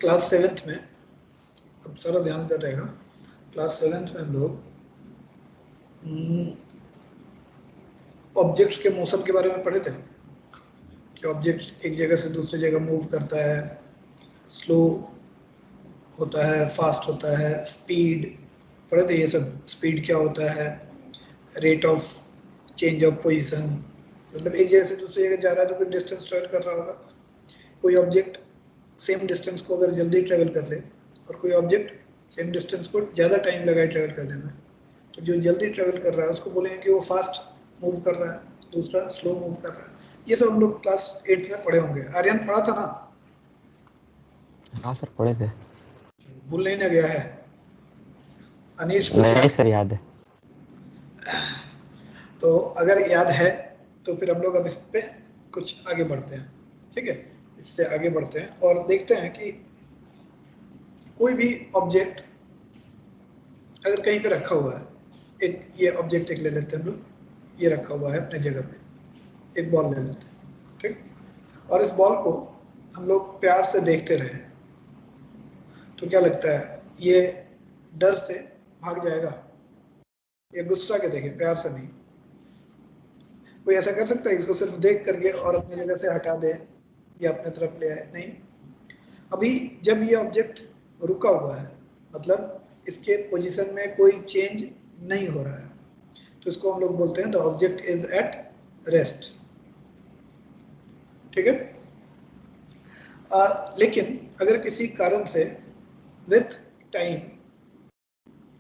Class 7th में, अब सारा ध्यान इधर रहेगा, क्लास 7th में हम लोग ऑब्जेक्ट्स के मोशन के बारे में पढ़े थे कि ऑब्जेक्ट एक जगह से दूसरी जगह मूव करता है, स्लो होता है, फास्ट होता है, स्पीड पढ़े थे ये सब। स्पीड क्या होता है, rate of change of position, मतलब एक जगह से दूसरी जगह जा रहा है तो कोई डिस्टेंस ट्रेवल कर रहा होगा। कोई ऑब्जेक्ट सेम डिस्टेंस को अगर जल्दी ट्रेवल कर ले और कोई ऑब्जेक्ट सेम डिस्टेंस को ज़्यादा टाइम लगाए ट्रेवल करने में, तो जो जल्दी ट्रेवल कर रहा है उसको बोलेंगे कि वो फास्ट मूव कर रहा है, दूसरा स्लो मूव कर रहा है। ये सब हम लोग क्लास 8th में पढ़े होंगे। आर्यन पढ़ा था ना? हाँ सर पढ़े थे। भूल नहीं ना गया है? अनीश कुछ नहीं याद सर याद है। तो अगर याद है तो फिर हम लोग अब इस पे कुछ आगे बढ़ते हैं, ठीक है? इससे आगे बढ़ते हैं और देखते हैं कि कोई भी ऑब्जेक्ट अगर कहीं पे रखा हुआ है, एक ये ऑब्जेक्ट एक ले लेते हैं हम लोग, ये रखा हुआ है अपने जगह पे, एक बॉल ले लेते हैं, ठीक? और इस बॉल को हम लोग प्यार से देखते रहे तो क्या लगता है, ये डर से भाग जाएगा? ये गुस्सा के देखें, प्यार से नहीं। कोई ऐसा कर सकता है इसको सिर्फ देख करके और अपनी जगह से हटा दे या अपने तरफ ले आए? नहीं। अभी जब ये ऑब्जेक्ट रुका हुआ है, मतलब इसके पोजीशन में कोई चेंज नहीं हो रहा है, तो इसको हम लोग बोलते हैं the object is at rest, ठीक है? लेकिन अगर किसी कारण से विथ टाइम,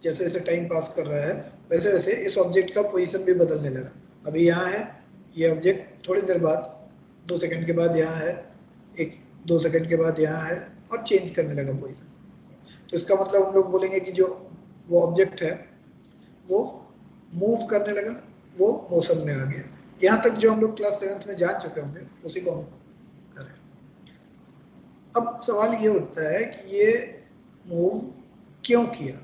जैसे जैसे टाइम पास कर रहा है वैसे वैसे इस ऑब्जेक्ट का पोजीशन भी बदलने लगा। अभी यहाँ है ये ऑब्जेक्ट, थोड़ी देर बाद 2 सेकंड के बाद यहाँ है, 1-2 सेकंड के बाद यहाँ है और चेंज करने लगा पोजीशन, तो इसका मतलब हम लोग बोलेंगे कि जो वो ऑब्जेक्ट है वो मूव करने लगा, वो मोशन में आ गया। यहाँ तक जो हम लोग क्लास 7th में जान चुके होंगे उसी को हम करें। अब सवाल ये उठता है कि ये मूव क्यों किया?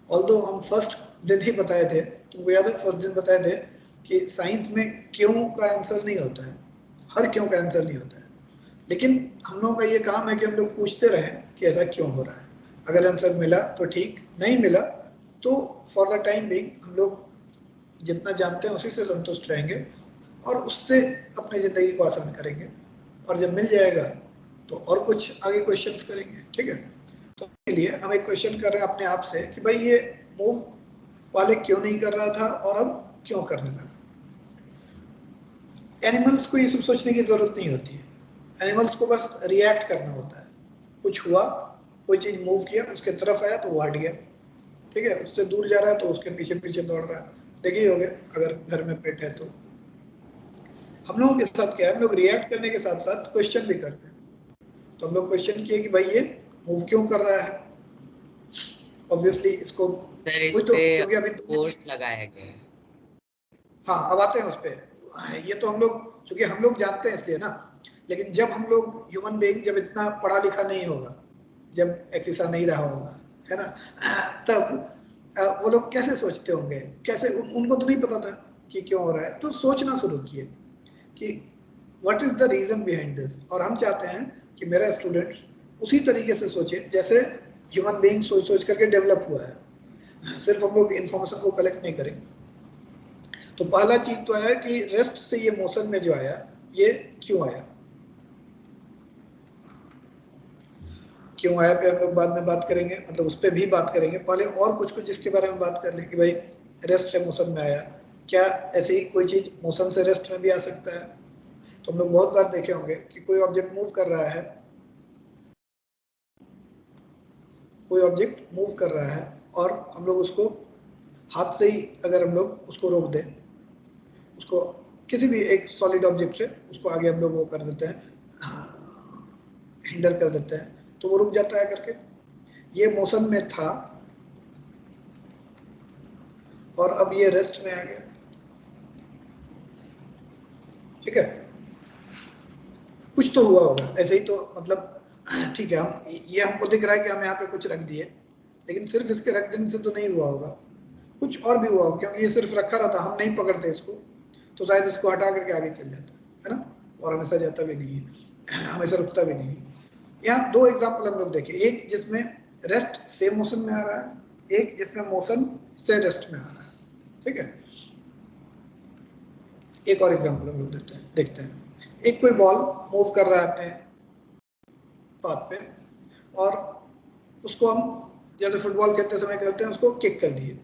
ऑल्दो हम फर्स्ट दिन ही बताए थे, तुमको याद है फर्स्ट दिन बताए थे कि साइंस में क्यों का आंसर नहीं होता है, हर क्यों का आंसर नहीं होता है, लेकिन हम लोगों का ये काम है कि हम लोग पूछते रहें कि ऐसा क्यों हो रहा है। अगर आंसर मिला तो ठीक, नहीं मिला तो फॉर द टाइम बिंग हम लोग जितना जानते हैं उसी से संतुष्ट रहेंगे और उससे अपनी ज़िंदगी को आसान करेंगे, और जब मिल जाएगा तो और कुछ आगे क्वेश्चंस करेंगे, ठीक है? तो इसके लिए हम एक क्वेश्चन कर रहे हैं अपने आप से कि भाई ये मूव पहले क्यों नहीं कर रहा था और अब क्यों करने लगा। एनिमल्स को ये सब सोचने की जरूरत नहीं होती है, एनिमल्स को बस रिएक्ट करना होता है। कुछ हुआ, कोई चीज़ मूव किया, उसके तरफ आया तो वो हट गया, ठीक है? उससे दूर जा रहा है तो उसके पीछे पीछे दौड़ रहा है। देखे ही होंगे अगर घर में पेट है तो। हम लोगों के साथ क्या है, हम लोग रिएक्ट करने के साथ साथ क्वेश्चन भी करते हैं। तो हम लोग क्वेश्चन किए कि भाई ये मूव क्यों कर रहा है। ऑब्वियसली इसको सर इस कोई तो, पे क्योंकि अभी फोर्स लगाया गया है। हाँ अब आते हैं उस पर। ये तो हम लोग, चूंकि हम लोग जानते हैं इसलिए ना, लेकिन जब हम लोग ह्यूमन बीइंग जब इतना पढ़ा लिखा नहीं होगा, जब एक्सिसा नहीं रहा होगा, है ना, तब वो लोग कैसे सोचते होंगे, कैसे उनको तो नहीं पता था कि क्यों हो रहा है, तो सोचना शुरू किए कि what is the reason behind this. और हम चाहते हैं कि मेरा स्टूडेंट उसी तरीके से सोचे जैसे ह्यूमन बीइंग सोच सोच करके डेवलप हुआ है, सिर्फ हम लोग इन्फॉर्मेशन को कलेक्ट नहीं करें। तो पहला चीज तो है कि रेस्ट से ये मोशन में जो आया, ये क्यों आया, क्यों आया पे हम लोग बाद में बात करेंगे, मतलब उस पर भी बात करेंगे। पहले और कुछ कुछ जिसके बारे में बात कर लें कि भाई रेस्ट से मोशन में आया, क्या ऐसे ही कोई चीज मोशन से रेस्ट में भी आ सकता है? तो हम लोग बहुत बार देखे होंगे कि कोई ऑब्जेक्ट मूव कर रहा है, कोई ऑब्जेक्ट मूव कर रहा है और हम लोग उसको हाथ से ही अगर हम लोग उसको रोक दें, उसको किसी भी एक सॉलिड ऑब्जेक्ट से उसको आगे हम लोग वो कर देते हैं, हिंडर कर देते हैं, तो वो रुक जाता है करके। ये मोशन में था और अब ये रेस्ट में आ गया, ठीक है? कुछ तो हुआ होगा ऐसे ही, तो मतलब ठीक है, हम ये हमको दिख रहा है कि हम यहाँ पे कुछ रख दिए, लेकिन सिर्फ इसके रख देने से तो नहीं हुआ होगा, कुछ और भी हुआ होगा, क्योंकि ये सिर्फ रखा रहता, हम नहीं पकड़ते इसको, तो शायद इसको हटा करके आगे चल जाता है ना, और हमेशा जाता भी नहीं है, हमेशा रुकता भी नहीं है। यहाँ दो एग्जांपल हम लोग देखें, एक जिसमें रेस्ट से मोशन में आ रहा है, एक जिसमें मोशन से रेस्ट में आ रहा है, ठीक है। एक और एग्जांपल हम लोग देखते हैं। एक कोई बॉल मूव कर रहा है अपने पाथ पे, और उसको हम जैसे फुटबॉल खेलते समय करते हैं, उसको किक कर दिए।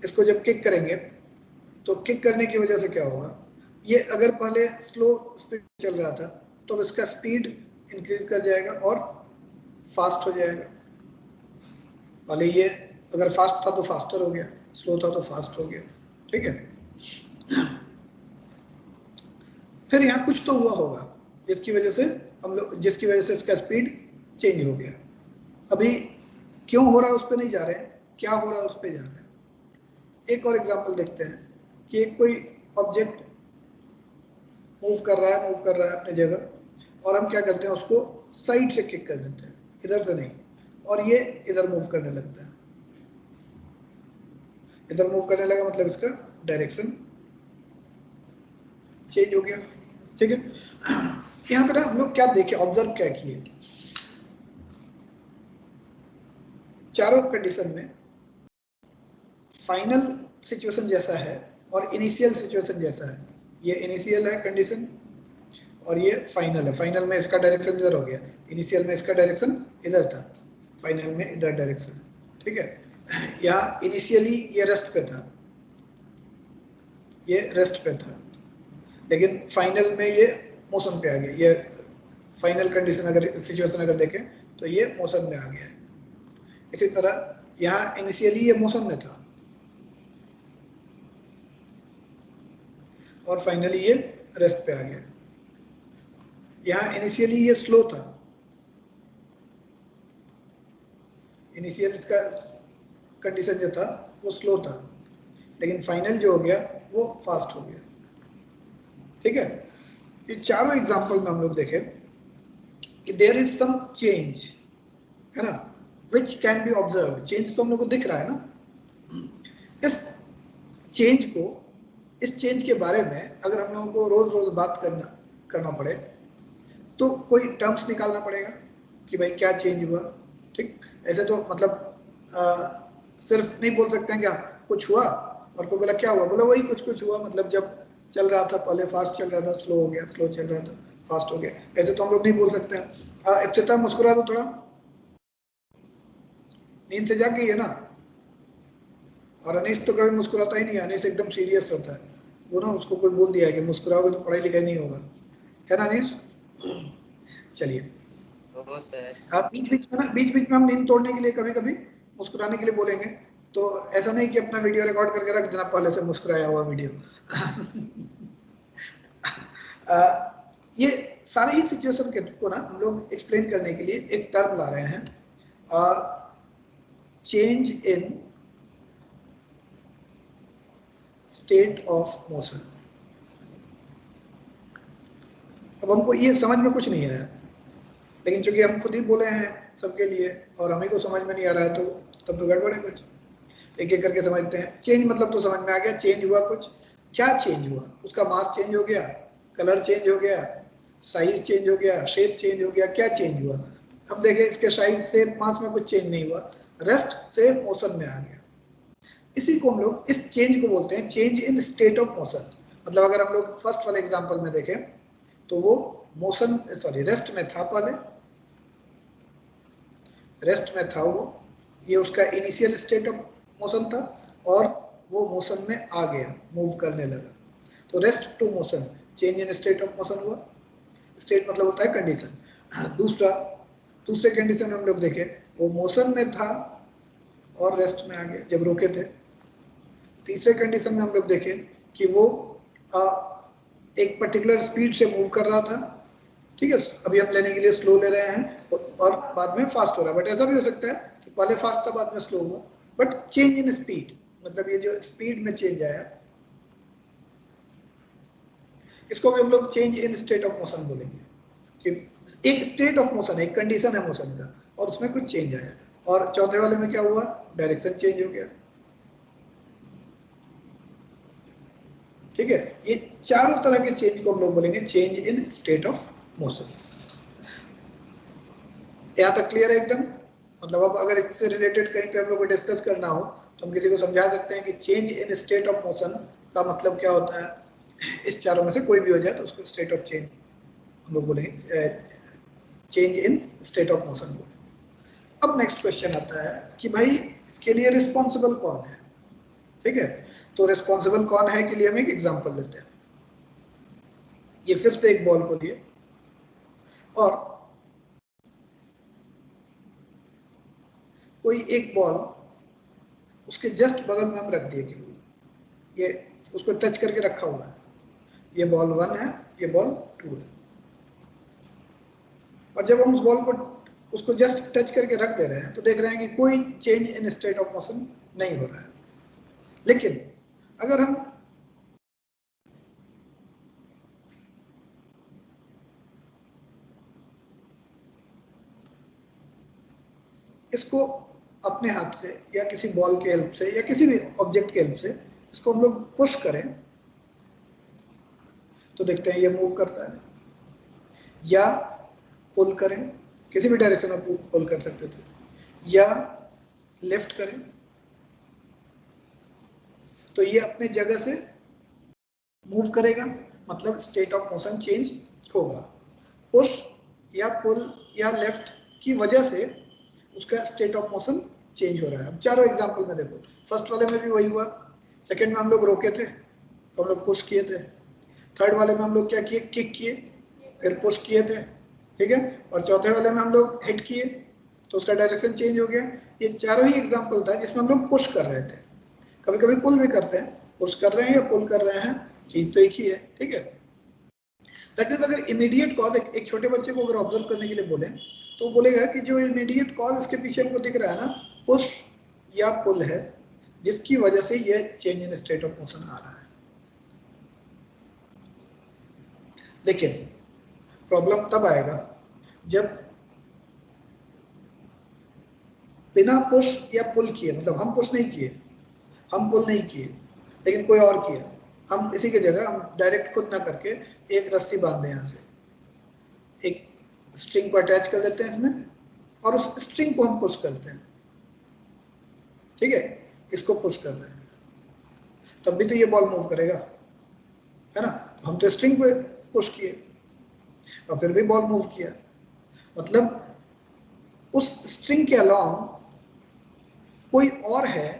इसको जब किक करेंगे तो किक करने की वजह से क्या होगा, ये अगर पहले स्लो स्पीड चल रहा था तो इसका स्पीड इंक्रीज कर जाएगा और फास्ट हो जाएगा। पहले ये अगर फास्ट था तो फास्टर हो गया, स्लो था तो फास्ट हो गया, ठीक है। फिर यहाँ कुछ तो हुआ होगा जिसकी वजह से इसका स्पीड चेंज हो गया। अभी क्यों हो रहा है उस पर नहीं जा रहे हैं, क्या हो रहा है उस पर जा रहे हैं। एक और एग्जांपल देखते हैं कि कोई ऑब्जेक्ट मूव कर रहा है अपनी जगह, और हम क्या करते हैं, उसको साइड से किक कर देते हैं, इधर से नहीं, और ये इधर मूव करने लगता है। इधर मूव करने लगा मतलब इसका डायरेक्शन चेंज हो गया, ठीक है। यहाँ पे ना हम लोग क्या देखे, ऑब्जर्व क्या किए, चारों कंडीशन में फाइनल सिचुएशन जैसा है और इनिशियल सिचुएशन जैसा है। ये इनिशियल है कंडीशन और ये फाइनल है। फाइनल में इसका डायरेक्शन इधर हो गया, इनिशियल में इसका डायरेक्शन इधर था, फाइनल में इधर डायरेक्शन, ठीक है। यहाँ इनिशियली ये रेस्ट पे था, ये रेस्ट पे था, लेकिन फाइनल में ये मोशन पे आ गया। ये फाइनल कंडीशन अगर सिचुएशन अगर देखें तो ये मोशन में आ गया है। इसी तरह यहाँ इनिशियली ये मोशन में था और फाइनली ये रेस्ट पे आ गया। यहाँ इनिशियली ये स्लो था, इनिशियल इसका कंडीशन जो था वो स्लो था, लेकिन फाइनल जो हो गया वो फास्ट हो गया, ठीक है। ये चारों एग्जांपल में हम लोग देखें कि देयर इज सम चेंज, है ना, which can be observe. Change तो हम लोग को दिख रहा है ना। इस चेंज के बारे में अगर हम लोगों को रोज रोज बात करना पड़े तो कोई टर्म्स निकालना पड़ेगा कि भाई क्या चेंज हुआ, ठीक। ऐसे तो मतलब सिर्फ नहीं बोल सकते हैं क्या कुछ हुआ और कोई बोला क्या हुआ, बोला वही कुछ हुआ, मतलब जब चल रहा था पहले फास्ट चल रहा था, स्लो हो गया, स्लो चल रहा था फास्ट हो गया, ऐसे तो हम लोग नहीं बोल सकते हैं। इब्तिदा मुस्कुरा दो थोड़ा, नींद से जाग गई है ना। और अनीस तो कभी मुस्कुराता ही नहीं, अनीस एकदम सीरियस रहता है, वो ना उसको कोई बोल दिया है कि मुस्कुराओगे तो पढ़ाई लिखाई नहीं होगा, है ना अनीस। चलिए बीच बीच में हम नींद तोड़ने के लिए कभी कभी मुस्कुराने के लिए बोलेंगे, तो ऐसा नहीं कि अपना वीडियो रिकॉर्ड करके रख देना पहले से मुस्कुराया हुआ वीडियो। ये सारे ही सिचुएशन को ना हम लोग एक्सप्लेन करने के लिए एक टर्म ला रहे हैं, change in state of motion. अब हमको ये समझ में कुछ नहीं आया, लेकिन चूंकि हम खुद ही बोले हैं सबके लिए और हमें को समझ में नहीं आ रहा है तो तब तो गड़बड़ है कुछ। एक एक करके समझते हैं। चेंज मतलब तो समझ में आ गया, चेंज हुआ कुछ, क्या चेंज हुआ, उसका मास चेंज हो गया, कलर चेंज हो गया, साइज चेंज हो गया, शेप चेंज हो गया, क्या चेंज हुआ। अब देखें इसके साइज शेप मास में कुछ चेंज नहीं हुआ, रेस्ट से मोशन में आ गया। इसी को हम लोग इस चेंज को बोलते हैं change in state of motion. मतलब अगर हम लोग फर्स्ट वाले एग्जांपल में देखें तो वो मोशन रेस्ट में था, पहले रेस्ट में था वो, ये उसका इनिशियल स्टेट ऑफ मोशन था और वो मोशन में आ गया, मूव करने लगा, तो rest to motion, change in state of motion हुआ। स्टेट मतलब होता है कंडीशन। दूसरे कंडीशन में हम लोग देखें वो मोशन में था और रेस्ट में आ गया जब रोके थे। तीसरे कंडीशन में हम लोग देखें कि वो एक पर्टिकुलर स्पीड से मूव कर रहा था, ठीक है, अभी हम लेने के लिए स्लो ले रहे हैं और बाद में फास्ट हो रहा है। बट ऐसा भी हो सकता है कि पहले फास्ट था बाद में स्लो हुआ, बट चेंज इन स्पीड मतलब ये जो स्पीड में चेंज आया, इसको भी हम लोग change in state of motion बोलेंगे कि एक स्टेट ऑफ मोशन, एक कंडीशन है मोशन का और उसमें कुछ चेंज आया। और चौथे वाले में क्या हुआ, डायरेक्शन चेंज हो गया, ठीक है। ये चारों तरह के चेंज को हम लोग बोलेंगे change in state of motion. यहाँ तक क्लियर है एकदम? मतलब अब अगर इससे रिलेटेड कहीं पे हम लोग को डिस्कस करना हो तो हम किसी को समझा सकते हैं कि change in state of motion का मतलब क्या होता है। इस चारों में से कोई भी हो जाए तो उसको स्टेट ऑफ चेंज हम लोग बोलेंगे, change in state of motion बोलेंगे। अब नेक्स्ट क्वेश्चन आता है कि भाई इसके लिए रिस्पॉन्सिबल कौन है, ठीक है। तो रिस्पॉन्सिबल कौन है के लिए हम एक एग्जांपल लेते हैं। ये फिर से एक बॉल को लिए और कोई एक बॉल उसके जस्ट बगल में हम रख दिए केवल, ये उसको टच करके रखा हुआ है। ये बॉल 1 है, ये बॉल 2 है। और जब हम उस बॉल को उसको जस्ट टच करके रख दे रहे हैं तो देख रहे हैं कि कोई change in state of motion नहीं हो रहा है। लेकिन अगर हम इसको अपने हाथ से या किसी बॉल के हेल्प से या किसी भी ऑब्जेक्ट के हेल्प से इसको हम लोग पुश करें तो देखते हैं ये मूव करता है, या पुल करें, किसी भी डायरेक्शन में पुल कर सकते थे, या लेफ्ट करें तो ये अपने जगह से मूव करेगा, मतलब स्टेट ऑफ मोशन चेंज होगा। पुश या पुल या लेफ्ट की वजह से उसका स्टेट ऑफ मोशन चेंज हो रहा है। अब चारों एग्जांपल में देखो, फर्स्ट वाले में भी वही हुआ, सेकंड में हम लोग रोके थे तो हम लोग पुश किए थे, थर्ड वाले में हम लोग क्या किए, किक किए फिर पुश किए थे, ठीक है, और चौथे वाले में हम लोग हिट किए तो उसका डायरेक्शन चेंज हो गया। ये चारों ही एग्जांपल था जिसमें हम लोग पुश कर रहे थे। कभी कभी पुल भी करते हैं, पुश कर रहे हैं या पुल कर रहे हैं, चीज तो एक ही है, ठीक है। दैट मीन्स अगर इमीडिएट कॉज एक छोटे बच्चे को अगर ऑब्जर्व करने के लिए बोले तो बोलेगा कि जो इमीडिएट कॉज इसके पीछे हमको दिख रहा है ना, पुश या पुल है, जिसकी वजह से ये change in state of motion आ रहा है। लेकिन प्रॉब्लम तब आएगा जब बिना पुश या पुल किए, मतलब हम पुश नहीं किए, हम पुल नहीं किए, लेकिन कोई और किया, हम इसी की जगह हम डायरेक्ट खुद ना करके एक रस्सी बांध दें, यहाँ से एक स्ट्रिंग को अटैच कर देते हैं इसमें और उस स्ट्रिंग को हम पुश करते हैं, ठीक है, इसको पुश कर रहे हैं, तब भी तो ये बॉल मूव करेगा, है ना। हम तो स्ट्रिंग पे पुश किए और फिर भी बॉल मूव किया, मतलब उस स्ट्रिंग के अलावा कोई और है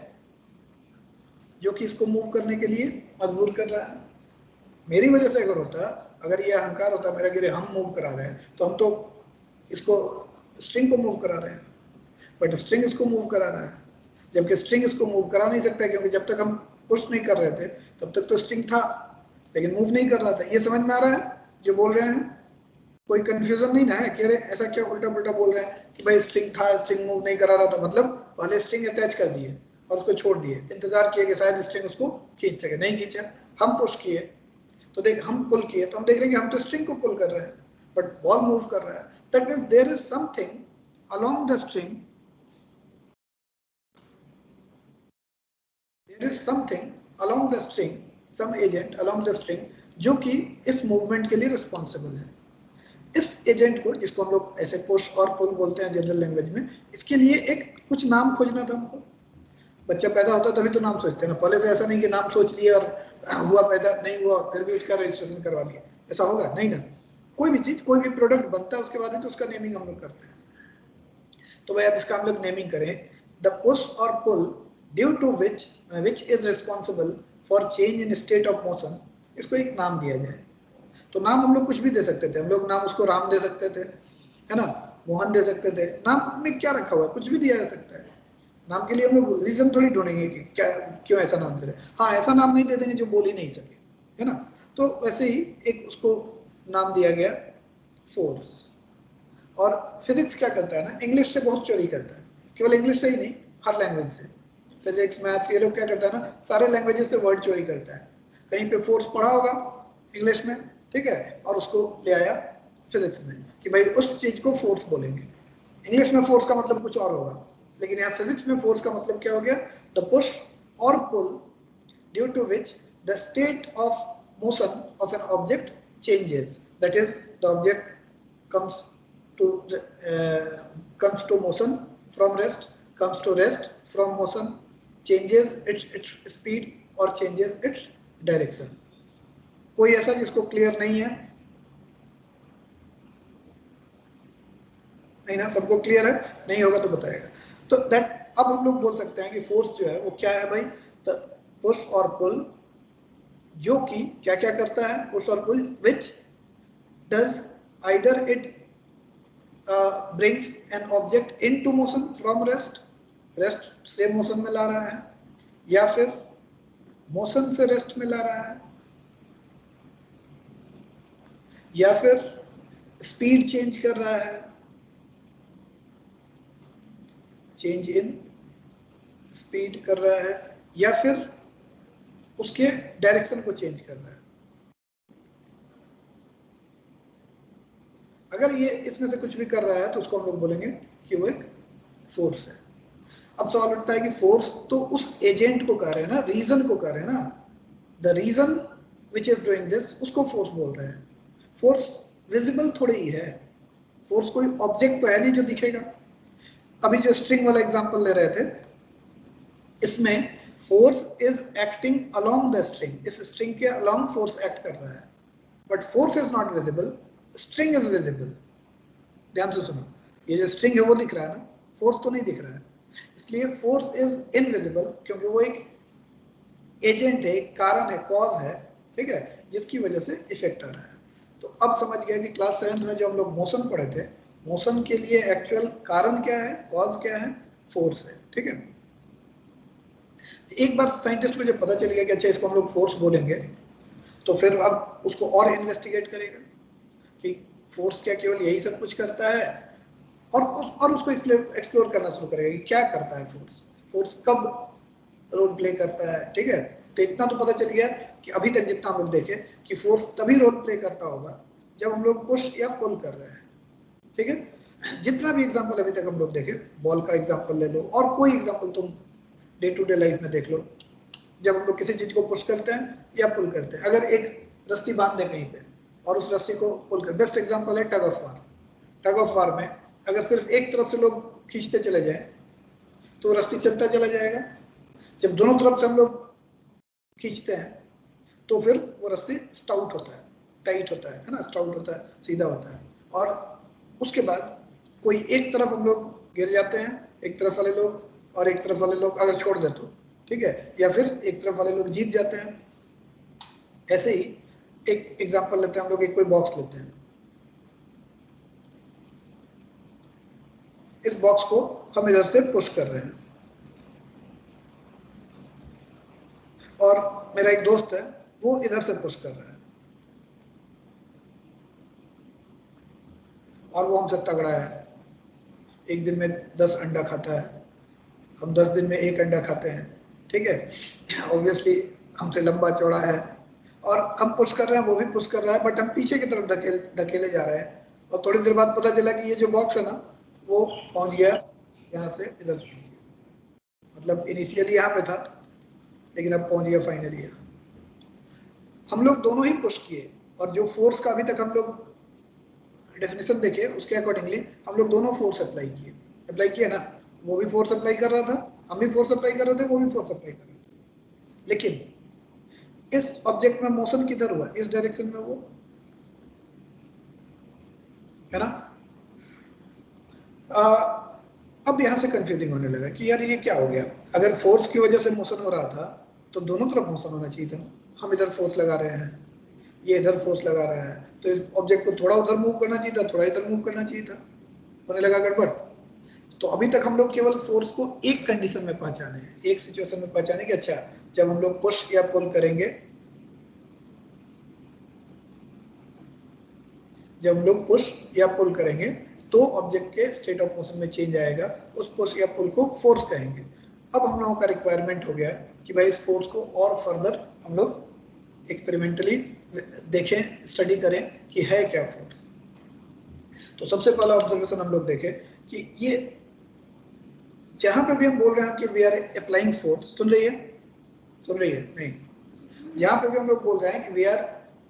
जो कि इसको मूव करने के लिए मजबूर कर रहा है। मेरी वजह से अगर होता, अगर ये अहंकार होता मेरा कि हम मूव करा रहे हैं तो हम तो इसको स्ट्रिंग को मूव करा रहे हैं, बट स्ट्रिंग इसको मूव करा रहा है, जबकि स्ट्रिंग इसको मूव करा नहीं सकता, क्योंकि जब तक हम पुश नहीं कर रहे थे तब तक तो स्ट्रिंग था लेकिन मूव नहीं कर रहा था। ये समझ में आ रहा है जो बोल रहे हैं? कोई कंफ्यूजन नहीं ना है कि अरे ऐसा क्या उल्टा पुल्टा बोल रहे हैं कि भाई स्ट्रिंग था, स्ट्रिंग मूव नहीं करा रहा था, मतलब पहले स्ट्रिंग अटैच कर दिए और उसको छोड़ दिए, इंतजार किए कि शायद स्ट्रिंग उसको खींच सके, नहीं खींचा। हम पुश किए तो देख, हम पुल किए तो हम देख रहे हैं कि हम तो स्ट्रिंग को पुल कर रहे हैं बट बॉल मूव कर रहा है। That means there is something along the string, there is something along the string, some agent along the string जो कि इस मूवमेंट के लिए रिस्पॉन्सिबल है। इस एजेंट को, जिसको हम लोग ऐसे पुश और पुल बोलते हैं जनरल लैंग्वेज में, इसके लिए एक कुछ नाम खोजना था हमको। बच्चा पैदा होता तभी तो नाम सोचते हैं ना, पहले से ऐसा नहीं कि नाम सोच लिया और हुआ पैदा नहीं हुआ फिर भी उसका रजिस्ट्रेशन करवा लिया, ऐसा होगा नहीं ना। कोई भी चीज, कोई भी प्रोडक्ट बनता है उसके बाद ही तो उसका नेमिंग हम लोग करते हैं। तो भाई अब इसका हम लोग नेमिंग करें, द पुश और pull due to which is responsible for change in state of motion, इसको एक नाम दिया जाए। तो नाम हम लोग कुछ भी दे सकते थे, हम लोग नाम उसको राम दे सकते थे, है ना, मोहन दे सकते थे, नाम में क्या रखा हुआ है, कुछ भी दिया जा सकता है। नाम के लिए हम लोग रीजन थोड़ी ढूंढेंगे कि क्या क्यों ऐसा नाम दे रहे हैं। हाँ, ऐसा नाम नहीं दे देंगे जो बोल ही नहीं सके, है ना। तो वैसे ही एक उसको नाम दिया गया फोर्स। और फिजिक्स क्या करता है ना, इंग्लिश से बहुत चोरी करता है, केवल इंग्लिश से ही नहीं, हर लैंग्वेज से। फिजिक्स मैथ्स ये लोग क्या करता है ना, सारे लैंग्वेजेस से वर्ड चोरी करता है। कहीं पे फोर्स पढ़ा होगा इंग्लिश में, ठीक है, और उसको ले आया फिजिक्स में कि भाई उस चीज को फोर्स बोलेंगे। इंग्लिश में फोर्स का मतलब कुछ और होगा, लेकिन यहाँ फिजिक्स में फोर्स का मतलब क्या हो गया, द पुश और pull due to which the state of motion of an object changes, that is the object comes to motion from rest, comes to rest from motion, changes its speed और changes its direction. कोई ऐसा जिसको clear नहीं है? नहीं ना, सबको clear है? नहीं होगा तो बताएगा. तो दैट अब हम लोग बोल सकते हैं कि फोर्स जो है वो क्या है भाई? द पुश और पुल, जो कि क्या क्या करता है? पुश और पुल, which does either it brings an object into motion from rest, rest से मोशन में ला रहा है, या फिर मोशन से रेस्ट में ला रहा है, या फिर स्पीड चेंज कर रहा है, चेंज इन स्पीड कर रहा है, या फिर उसके डायरेक्शन को चेंज कर रहा है. अगर ये इसमें से कुछ भी कर रहा है तो उसको हम लोग बोलेंगे कि वो एक फोर्स है. अब सवाल उठता है कि फोर्स तो उस एजेंट को कर रहे हैं ना, रीजन को कर रहे हैं ना, the reason which is doing this, उसको फोर्स बोल रहे हैं. फोर्स विजिबल थोड़ी ही है, फोर्स कोई ऑब्जेक्ट तो है नहीं जो दिखेगा. अभी जो स्ट्रिंग वाला एग्जांपल ले रहे थे, इसमें force is acting along the string, इस स्ट्रिंग के अलोंग फोर्स एक्ट कर रहा है, but force is not visible, string is visible. ध्यान से सुनो, ये जो स्ट्रिंग है वो दिख रहा है ना, फोर्स तो नहीं दिख रहा है. इसलिए फोर्स इज इनविजिबल, क्योंकि वो एक एजेंट है, एक कारण है, कॉज है, ठीक है, जिसकी वजह से इफेक्ट आ रहा है. तो अब समझ गया कि क्लास 7th में जो हम लोग मोशन पढ़े थे, मोशन के लिए एक्चुअल कारण क्या है, कॉज क्या है, फोर्स है. ठीक है. एक बार साइंटिस्ट को जब पता चल गया कि अच्छा इसको हम लोग फोर्स बोलेंगे, तो फिर अब उसको और इन्वेस्टिगेट करेगा कि फोर्स क्या केवल यही सब कुछ करता है, और उसको एक्सप्लोर करना शुरू करेगा कि क्या करता है फोर्स, फोर्स कब रोल प्ले करता है. ठीक है. तो इतना तो पता चल गया कि अभी तक जितना हम लोग देखे कि फोर्स तभी रोल प्ले करता होगा जब हम लोग पुश या पुल कर रहे हैं. ठीक है. जितना भी एग्जांपल अभी तक हम लोग देखे, बॉल का एग्जांपल ले लो और कोई एग्जांपल तुम डे टू डे लाइफ में देख लो, जब हम लोग किसी चीज को पुश करते हैं या पुल करते हैं, अगर एक रस्सी बांध दे कहीं पे और उस रस्सी को पुल कर, बेस्ट एग्जांपल है tug of war. Tug of war में अगर सिर्फ एक तरफ से लोग खींचते चले जाए तो रस्सी चलता चला जाएगा. जब दोनों तरफ से हम लोग खींचते हैं तो फिर वो रस्सी स्टाउट होता है, टाइट होता है ना, स्टाउट होता है, सीधा होता है. और उसके बाद कोई एक तरफ हम लोग गिर जाते हैं, एक तरफ वाले लोग, और एक तरफ वाले लोग अगर छोड़ दे तो ठीक है, या फिर एक तरफ वाले लोग जीत जाते हैं. ऐसे ही एक एग्जांपल लेते हैं हम लोग, एक कोई बॉक्स लेते हैं, इस बॉक्स को हम इधर से पुश कर रहे हैं और मेरा एक दोस्त है वो इधर से पुश कर रहा है और वो हमसे तगड़ा है, एक दिन में 10 अंडा खाता है, हम 10 दिन में 1 अंडा खाते हैं. ठीक है. ऑब्वियसली हमसे लंबा चौड़ा है और हम पुश कर रहे हैं, वो भी पुश कर रहा है, बट हम पीछे की तरफ धकेले जा रहे हैं. और थोड़ी देर बाद पता चला कि ये जो बॉक्स है ना वो पहुंच गया यहाँ से इधर पहुंच गया, मतलब इनिशियली यहाँ पे था लेकिन अब पहुंच गया फाइनली यहाँ. हम लोग दोनों ही पुश किए और जो फोर्स का अभी तक हम लोग डेफिनेशन देखे उसके अकॉर्डिंगली हम लोग दोनों फोर्स अप्लाई किए ना. वो भी फोर्स अप्लाई कर रहा था, हम भी फोर्स अप्लाई कर रहे थे, वो भी फोर्स अप्लाई कर रहे थे. लेकिन इस ऑब्जेक्ट में मोशन किधर हुआ, इस डायरेक्शन में वो है ना. अब यहाँ से कंफ्यूजिंग होने लगा कि यार ये क्या हो गया, अगर फोर्स की वजह से मोशन हो रहा था तो दोनों तरफ मोशन होना चाहिए था. हम इधर फोर्स लगा रहे हैं, ये इधर फोर्स लगा रहा है, तो इस ऑब्जेक्ट को थोड़ा उधर मूव करना चाहिए था, थोड़ा इधर मूव करना चाहिए था. होने लगा गड़बड़. तो अभी तक हम लोग केवल फोर्स को एक कंडीशन में पहचाने हैं, एक सिचुएशन में पहचाने कि अच्छा जब हम लोग पुश या पुल करेंगे, जब हम लोग पुश या पुल करेंगे तो ऑब्जेक्ट के स्टेट ऑफ मोशन में चेंज आएगा, उस पुश या पुल को फोर्स कहेंगे. अब हम लोगों का रिक्वायरमेंट हो गया कि भाई इस फोर्स को और फर्दर हम लोग एक्सपेरिमेंटली देखें, स्टडी करें कि है क्या फोर्स. तो सबसे पहला ऑब्जर्वेशन हम लोग देखें कि ये जहां पे भी हम बोल रहे हैं कि वी आर अप्लाइंग फोर्स, सुन रही है नहीं, जहां पे भी हम लोग बोल रहे हैं कि वी आर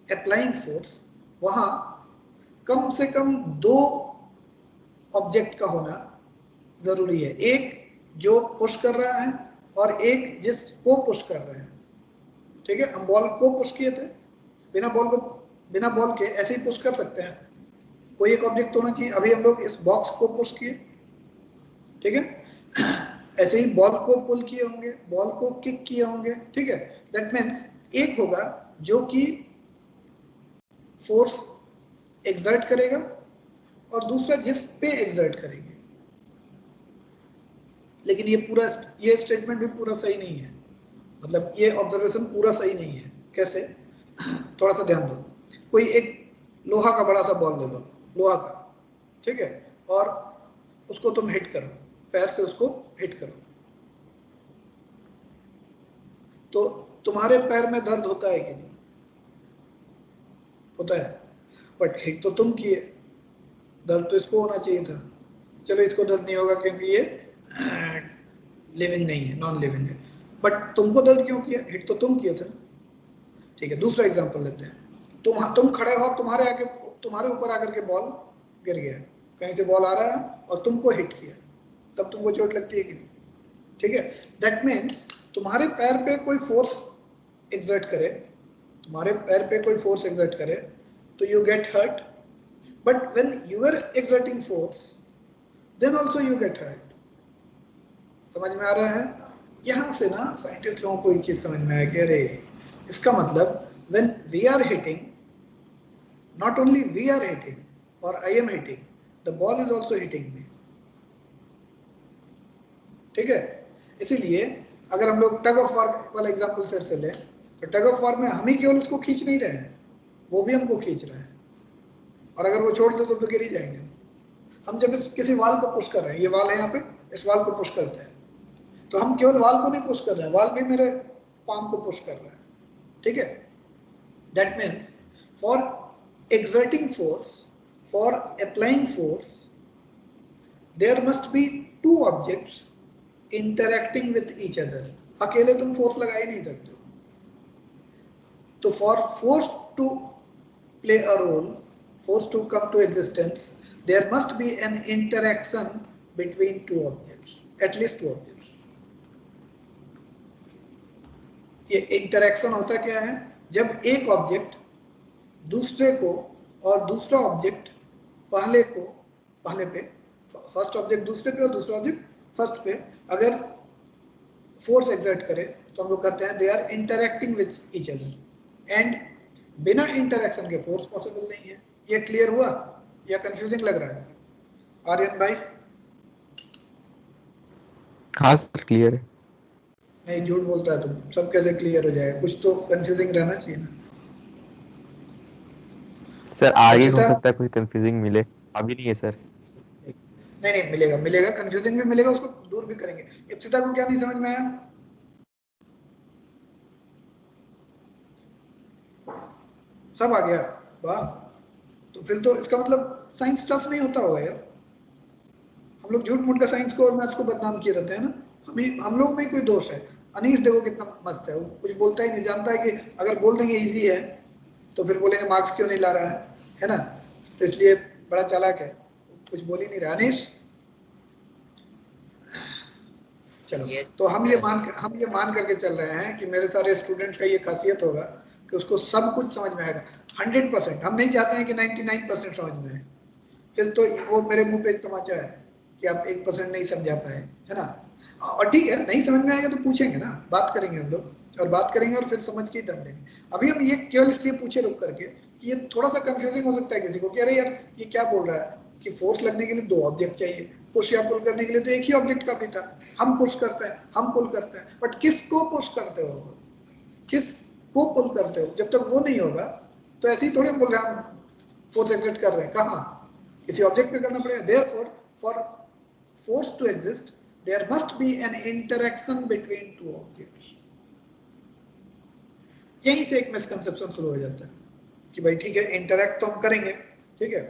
अप्लाइंग फोर्स, वहां कम से कम 2 ऑब्जेक्ट का होना जरूरी है, एक जो पुश कर रहा है और एक जिसको पुश कर रहे हैं। ठीक है, हम बॉल को पुश किए थे, बिना बॉल के ऐसे ही पुश कर सकते हैं, कोई एक ऑब्जेक्ट होना चाहिए। अभी हम लोग इस बॉक्स को पुश किए, ठीक है, ऐसे ही बॉल को पुल किए होंगे, बॉल को किक किए होंगे। ठीक है, दैट मीन्स एक होगा जो कि फोर्स एक्सर्ट करेगा और दूसरा जिस पे एक्सर्ट करेंगे। लेकिन ये स्टेटमेंट भी पूरा सही नहीं है, मतलब ये ऑब्जर्वेशन पूरा सही नहीं है। कैसे, थोड़ा सा ध्यान दो। कोई एक लोहा का बड़ा सा बॉल ले लो, लोहा का, ठीक है, और उसको तुम हिट करो, पैर से उसको हिट करो, तो तुम्हारे पैर में दर्द होता है कि नहीं? होता है, बट हिट तो तुम किए, दर्द तो इसको होना चाहिए था। चलो इसको दर्द नहीं होगा क्योंकि ये लिविंग नहीं है, नॉन लिविंग है, बट तुमको दर्द क्यों किया? हिट तो तुम किए थे। ठीक है, दूसरा एग्जांपल लेते हैं। तुम खड़े हो, तुम्हारे ऊपर आकर के बॉल गिर गया, कहीं से बॉल आ रहा है और तुमको हिट किया, तब तुमको चोट लगती है कि नहीं? ठीक है, दैट मीन्स तुम्हारे पैर पे कोई फोर्स एक्सर्ट करे, तुम्हारे पैर पे कोई फोर्स एक्सर्ट करे तो you get hurt, but when you are exerting force then also you get hurt. समझ में आ रहा है? यहां से ना साइंटिस्ट लोगों को एक चीज समझ में आया कि अरे इसका मतलब when we are hitting, not only we are hitting or I am hitting, the ball is also hitting me। ठीक है, इसीलिए अगर हम लोग टग ऑफ वार वाला एग्जांपल फिर से लें तो टग ऑफ वार में हम ही केवल उसको खींच नहीं रहे हैं, वो भी हमको खींच रहा है, और अगर वो छोड़ दे तो गिर ही जाएंगे। हम जब किसी वाल को पुश कर रहे हैं, ये वाल है यहाँ पे, इस वाल को पुश करते हैं, तो हम केवल वाल को नहीं पुश कर रहे हैं, वाल भी मेरे पाम को पुश कर रहा है। ठीक है, that means for exerting force, for applying force, there must be two objects interacting with each other। अकेले तुम फोर्स लगा ही नहीं सकते हो। तो for force to play a role, force to come to existence, there must be an interaction between two objects, at least two objects। ये interaction होता क्या है? जब एक ऑब्जेक्ट दूसरे को और दूसरा ऑब्जेक्ट पहले पे, फर्स्ट ऑब्जेक्ट दूसरे पे और दूसरा ऑब्जेक्ट फर्स्ट पे अगर फोर्स एक्सर्ट करे तो हम लोग कहते हैं they are interacting with each other, and बिना इंटरैक्शन के फोर्स पॉसिबल नहीं है। ये क्लियर हुआ या कंफ्यूजिंग लग रहा है? आर्यन भाई? खास क्लियर है। नहीं, झूठ बोलता है तुम, सब कैसे क्लियर हो जाएगा? कुछ तो कंफ्यूजिंग रहना चाहिए ना। सर आगे हो इप्सिता? सकता है कोई कंफ्यूजिंग मिले, अभी नहीं है सर। नहीं, मिलेगा, कंफ्यूजिंग भी मिलेगा, उसको दूर भी करेंगे। इप्सिता को क्या नहीं समझ में आया? सब आ गया? वाह, तो फिर तो इसका मतलब साइंस टफ नहीं होता होगा यार। हम लोग झूठ मूठ का साइंस को और मैथ्स को बदनाम किए रहते हैं ना, हम लोग में कोई दोष है। अनीश देखो कितना मस्त है, वो कुछ बोलता ही नहीं, जानता है कि अगर बोल देंगे इजी है तो फिर बोलेंगे मार्क्स क्यों नहीं ला रहा है ना, तो इसलिए बड़ा चालाक है, कुछ बोल ही नहीं रहा। अनीश चलो, तो हम ये मान करके चल रहे हैं कि मेरे सारे स्टूडेंट का ये खासियत होगा कि उसको सब कुछ समझ में आएगा 100%। हम नहीं चाहते हैं कि 99% समझ में आए, फिर तो वो मेरे मुंह पे एक तमाचा है कि आप 1% नहीं समझा पाए, है ना। और ठीक है, नहीं समझ में आएगा तो पूछेंगे ना, बात करेंगे हम लोग, और बात करेंगे और फिर समझ के ही दम देंगे। अभी हम ये केवल इसलिए पूछे रुक करके कि ये थोड़ा सा कंफ्यूजिंग हो सकता है किसी को कि अरे यार ये क्या बोल रहा है कि फोर्स लगने के लिए दो ऑब्जेक्ट चाहिए, पुश या पुल करने के लिए तो एक ही ऑब्जेक्ट काफी था। हम पुश करते हैं, हम पुल करते हैं, बट किसको पुश करते हो, किसको पुल करते हो? जब तक वो नहीं होगा तो ऐसे ही थोड़े बोल रहे हम फोर्स एक्सर्ट कर रहे हैं, कहाँ? किसी ऑब्जेक्ट पे करना पड़ेगा। Therefore for force to exist there must be an interaction between two objects। यहीं से एक मिसकंसेप्शन शुरू हो जाता है कि भाई ठीक है, इंटरैक्ट तो हम करेंगे, ठीक है,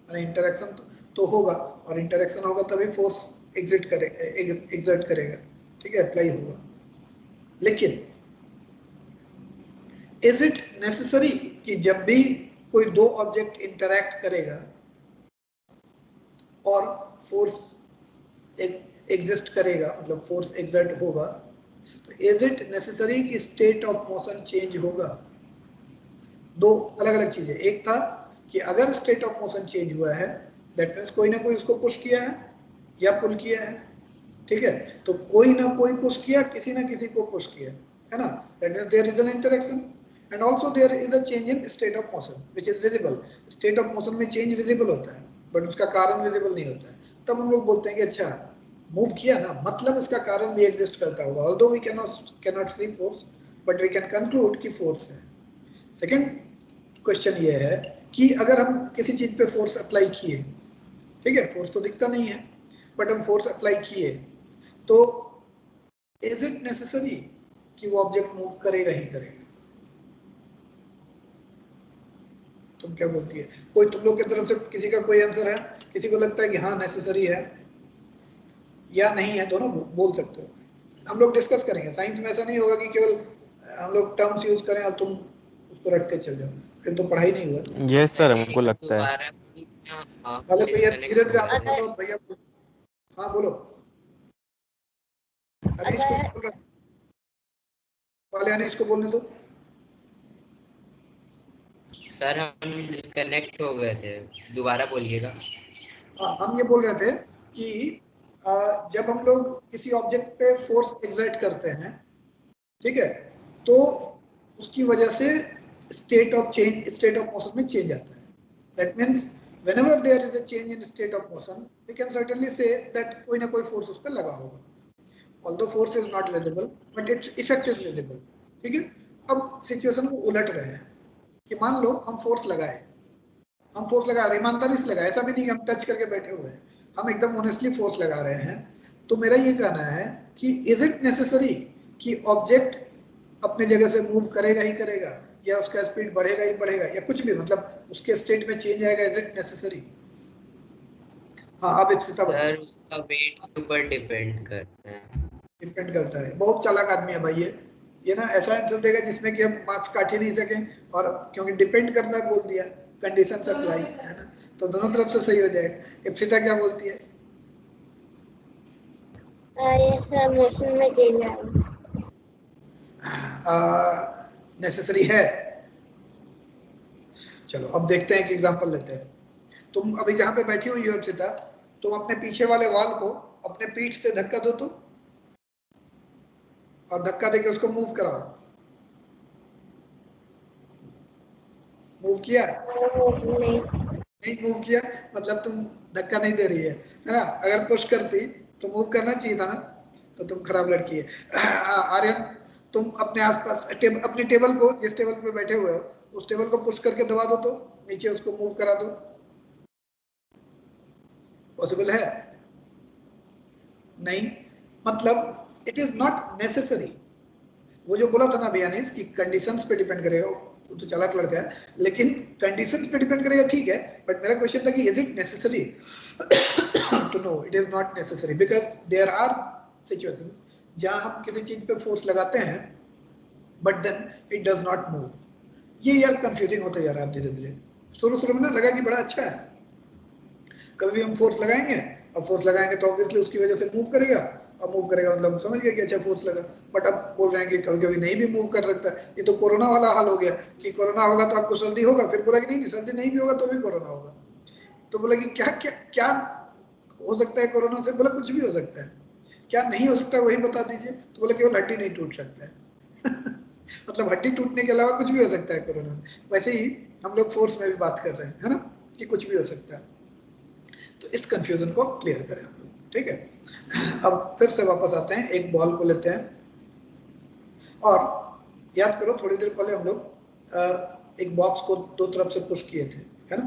अरे इंटरैक्शन तो होगा, और इंटरैक्शन होगा तभी फोर्स एक्सर्ट करेगा, ठीक है, अप्लाई होगा। लेकिन इज इट नेसेसरी कि जब भी कोई दो ऑब्जेक्ट इंटरैक्ट करेगा और फोर्स एग्जिस्ट करेगा, मतलब फोर्स एक्सर्ट होगा, तो इज इट नेसेसरी कि स्टेट ऑफ मोशन चेंज होगा? दो अलग अलग चीजें। एक था कि अगर स्टेट ऑफ मोशन चेंज हुआ है दैट मीन्स कोई ना कोई उसको पुश किया है या पुल किया है, ठीक है? तो कोई ना कोई पुश किया, किसी ना किसी को पुश किया, है ना? That means there is an interaction and also there is a change in state of motion which is visible. State of motion में चेंज विजिबल होता है बट उसका कारण विजिबल नहीं होता है। तब हम लोग बोलते हैं कि अच्छा मूव किया ना, मतलब इसका कारण भी एग्जिस्ट करता होगा, although we cannot see force but we can conclude कि फोर्स है। सेकंड क्वेश्चन ये है कि अगर हम किसी चीज पे फोर्स अप्लाई किए, ठीक है, फोर्स तो दिखता नहीं है बट हम फोर्स अप्लाई किए, तो इज इट नेसेसरी कि वो ऑब्जेक्ट मूव करेगा ही करेगा? तुम क्या बोलती है? कोई तुम लोग की तरफ से किसी का कोई आंसर है? किसी को लगता है कि हाँ नेसेसरी है या नहीं है? दोनों बोल सकते हो, हम लोग डिस्कस करेंगे। साइंस में ऐसा नहीं होगा कि केवल हम लोग टर्म्स यूज करें और तुम उसको रखते चल जाओ, फिर तो पढ़ाई नहीं हुआ। यस सर, सर हमको एक लगता है। दोबारा आप हेलो भैया, धीरे डिस्कनेक्ट हो धीरे गए आप थे। बोलो भैया। हाँ बोलो। अनीश कुछ बोल रहा है, पहले अनीश को बोलने दो। सर हम डिस्कनेक्ट हो गए थे, दोबारा बोलिएगा। हाँ, हम ये बोल रहे थे कि जब हम लोग किसी ऑब्जेक्ट पे फोर्स एक्सर्ट करते हैं, ठीक है, तो उसकी वजह से स्टेट ऑफ मोशन में चेंज आता है। That means whenever there is a change in state of motion we can certainly say that कोई ना कोई फोर्स उस पर लगा होगा, although force is not visible but its effect is visible, ठीक है? अब सिचुएशन को उलट रहे हैं कि मान लो हम फोर्स लगाए, ईमानदारी से लगाए, ऐसा भी नहीं कि हम टच करके बैठे हुए हैं, हम एकदम ऑनेस्टली फोर्स लगा रहे हैं। तो मेरा ये कहना है कि इज इट नेसेसरी कि ऑब्जेक्ट अपने जगह से मूव करेगा ही करेगा या उसका स्पीड बढ़ेगा ही बढ़ेगा या कुछ भी, मतलब उसके स्टेट में चेंज आएगा? Is it necessary? हाँ, आप इप्सिता बताइए। सर उसका वेट के ऊपर डिपेंड करता है। डिपेंड करता है। बहुत चालाक आदमी है भाई ये ना ऐसा आंसर देगा जिसमें कि हम मार्क्स काट ही नहीं सकें, और क्योंकि डिपेंड करता है बोल दिया, कंडीशन अप्लाई, है ना? तो दोनों तरफ से सही हो जाएगा। इप्सिता क्या बोलती है? ये सब मोशन में चेंज नेसेसरी है। चलो अब देखते हैं, एक एग्जांपल लेते हैं। तुम अभी जहां पे बैठी हुई हो इप्सिता, तुम अपने पीछे वाले वॉल को अपने पीठ से धक्का दो तो, और धक्का देके उसको मूव कराओ। मूव किया? नहीं मूव किया, मतलब तुम धक्का नहीं दे रही है ना? अगर पुश करती तो मूव करना चाहिए था ना, तो तुम खराब लड़की है। आर्यन, तुम अपने आसपास अपने टेबल को, जिस टेबल पे बैठे हुए हो उस टेबल को पुश करके दबा दो तो नीचे, उसको मूव करा दो। पॉसिबल है? नहीं, मतलब इट इज नॉट नेसेसरी। वो जो बोला था ना अभियानेश कि कंडीशंस पे डिपेंड करेगा, वो तो चालाक लड़का है, लेकिन कंडीशंस पे डिपेंड करेगा ठीक है, बट मेरा क्वेश्चन था कि is it necessary to know? It is not necessary because there are situations जहां हम किसी चीज पे फोर्स लगाते हैं but then it does not move. ये यार कंफ्यूजिंग होता जा रहा है धीरे धीरे। शुरू में ना लगा कि बड़ा अच्छा है, कभी हम फोर्स लगाएंगे, अब फोर्स लगाएंगे तो ऑब्वियसली उसकी वजह से मूव करेगा, अब मूव करेगा मतलब समझ गए कि अच्छा फोर्स लगा। बट अब बोल रहे हैं कि कभी कभी नहीं भी मूव कर सकता। ये तो कोरोना वाला हाल हो गया कि कोरोना होगा तो आपको सर्दी होगा, फिर बोला कि नहीं सर्दी नहीं भी होगा तो भी कोरोना होगा। तो बोला कि क्या क्या क्या हो सकता है कोरोना से? बोला कुछ भी हो सकता है। क्या नहीं हो सकता वही बता दीजिए। तो बोला केवल हड्डी नहीं टूट सकता है। मतलब हड्डी टूटने के अलावा कुछ भी हो सकता है कोरोना में। वैसे ही हम लोग फोर्स में भी बात कर रहे हैं, है ना, कि कुछ भी हो सकता है। तो इस कंफ्यूजन को क्लियर करें हम लोग, ठीक है? अब फिर से वापस आते हैं, एक बॉल को लेते हैं और याद करो थोड़ी देर पहले हम लोग एक बॉक्स को दो तरफ से पुश किए थे, है ना?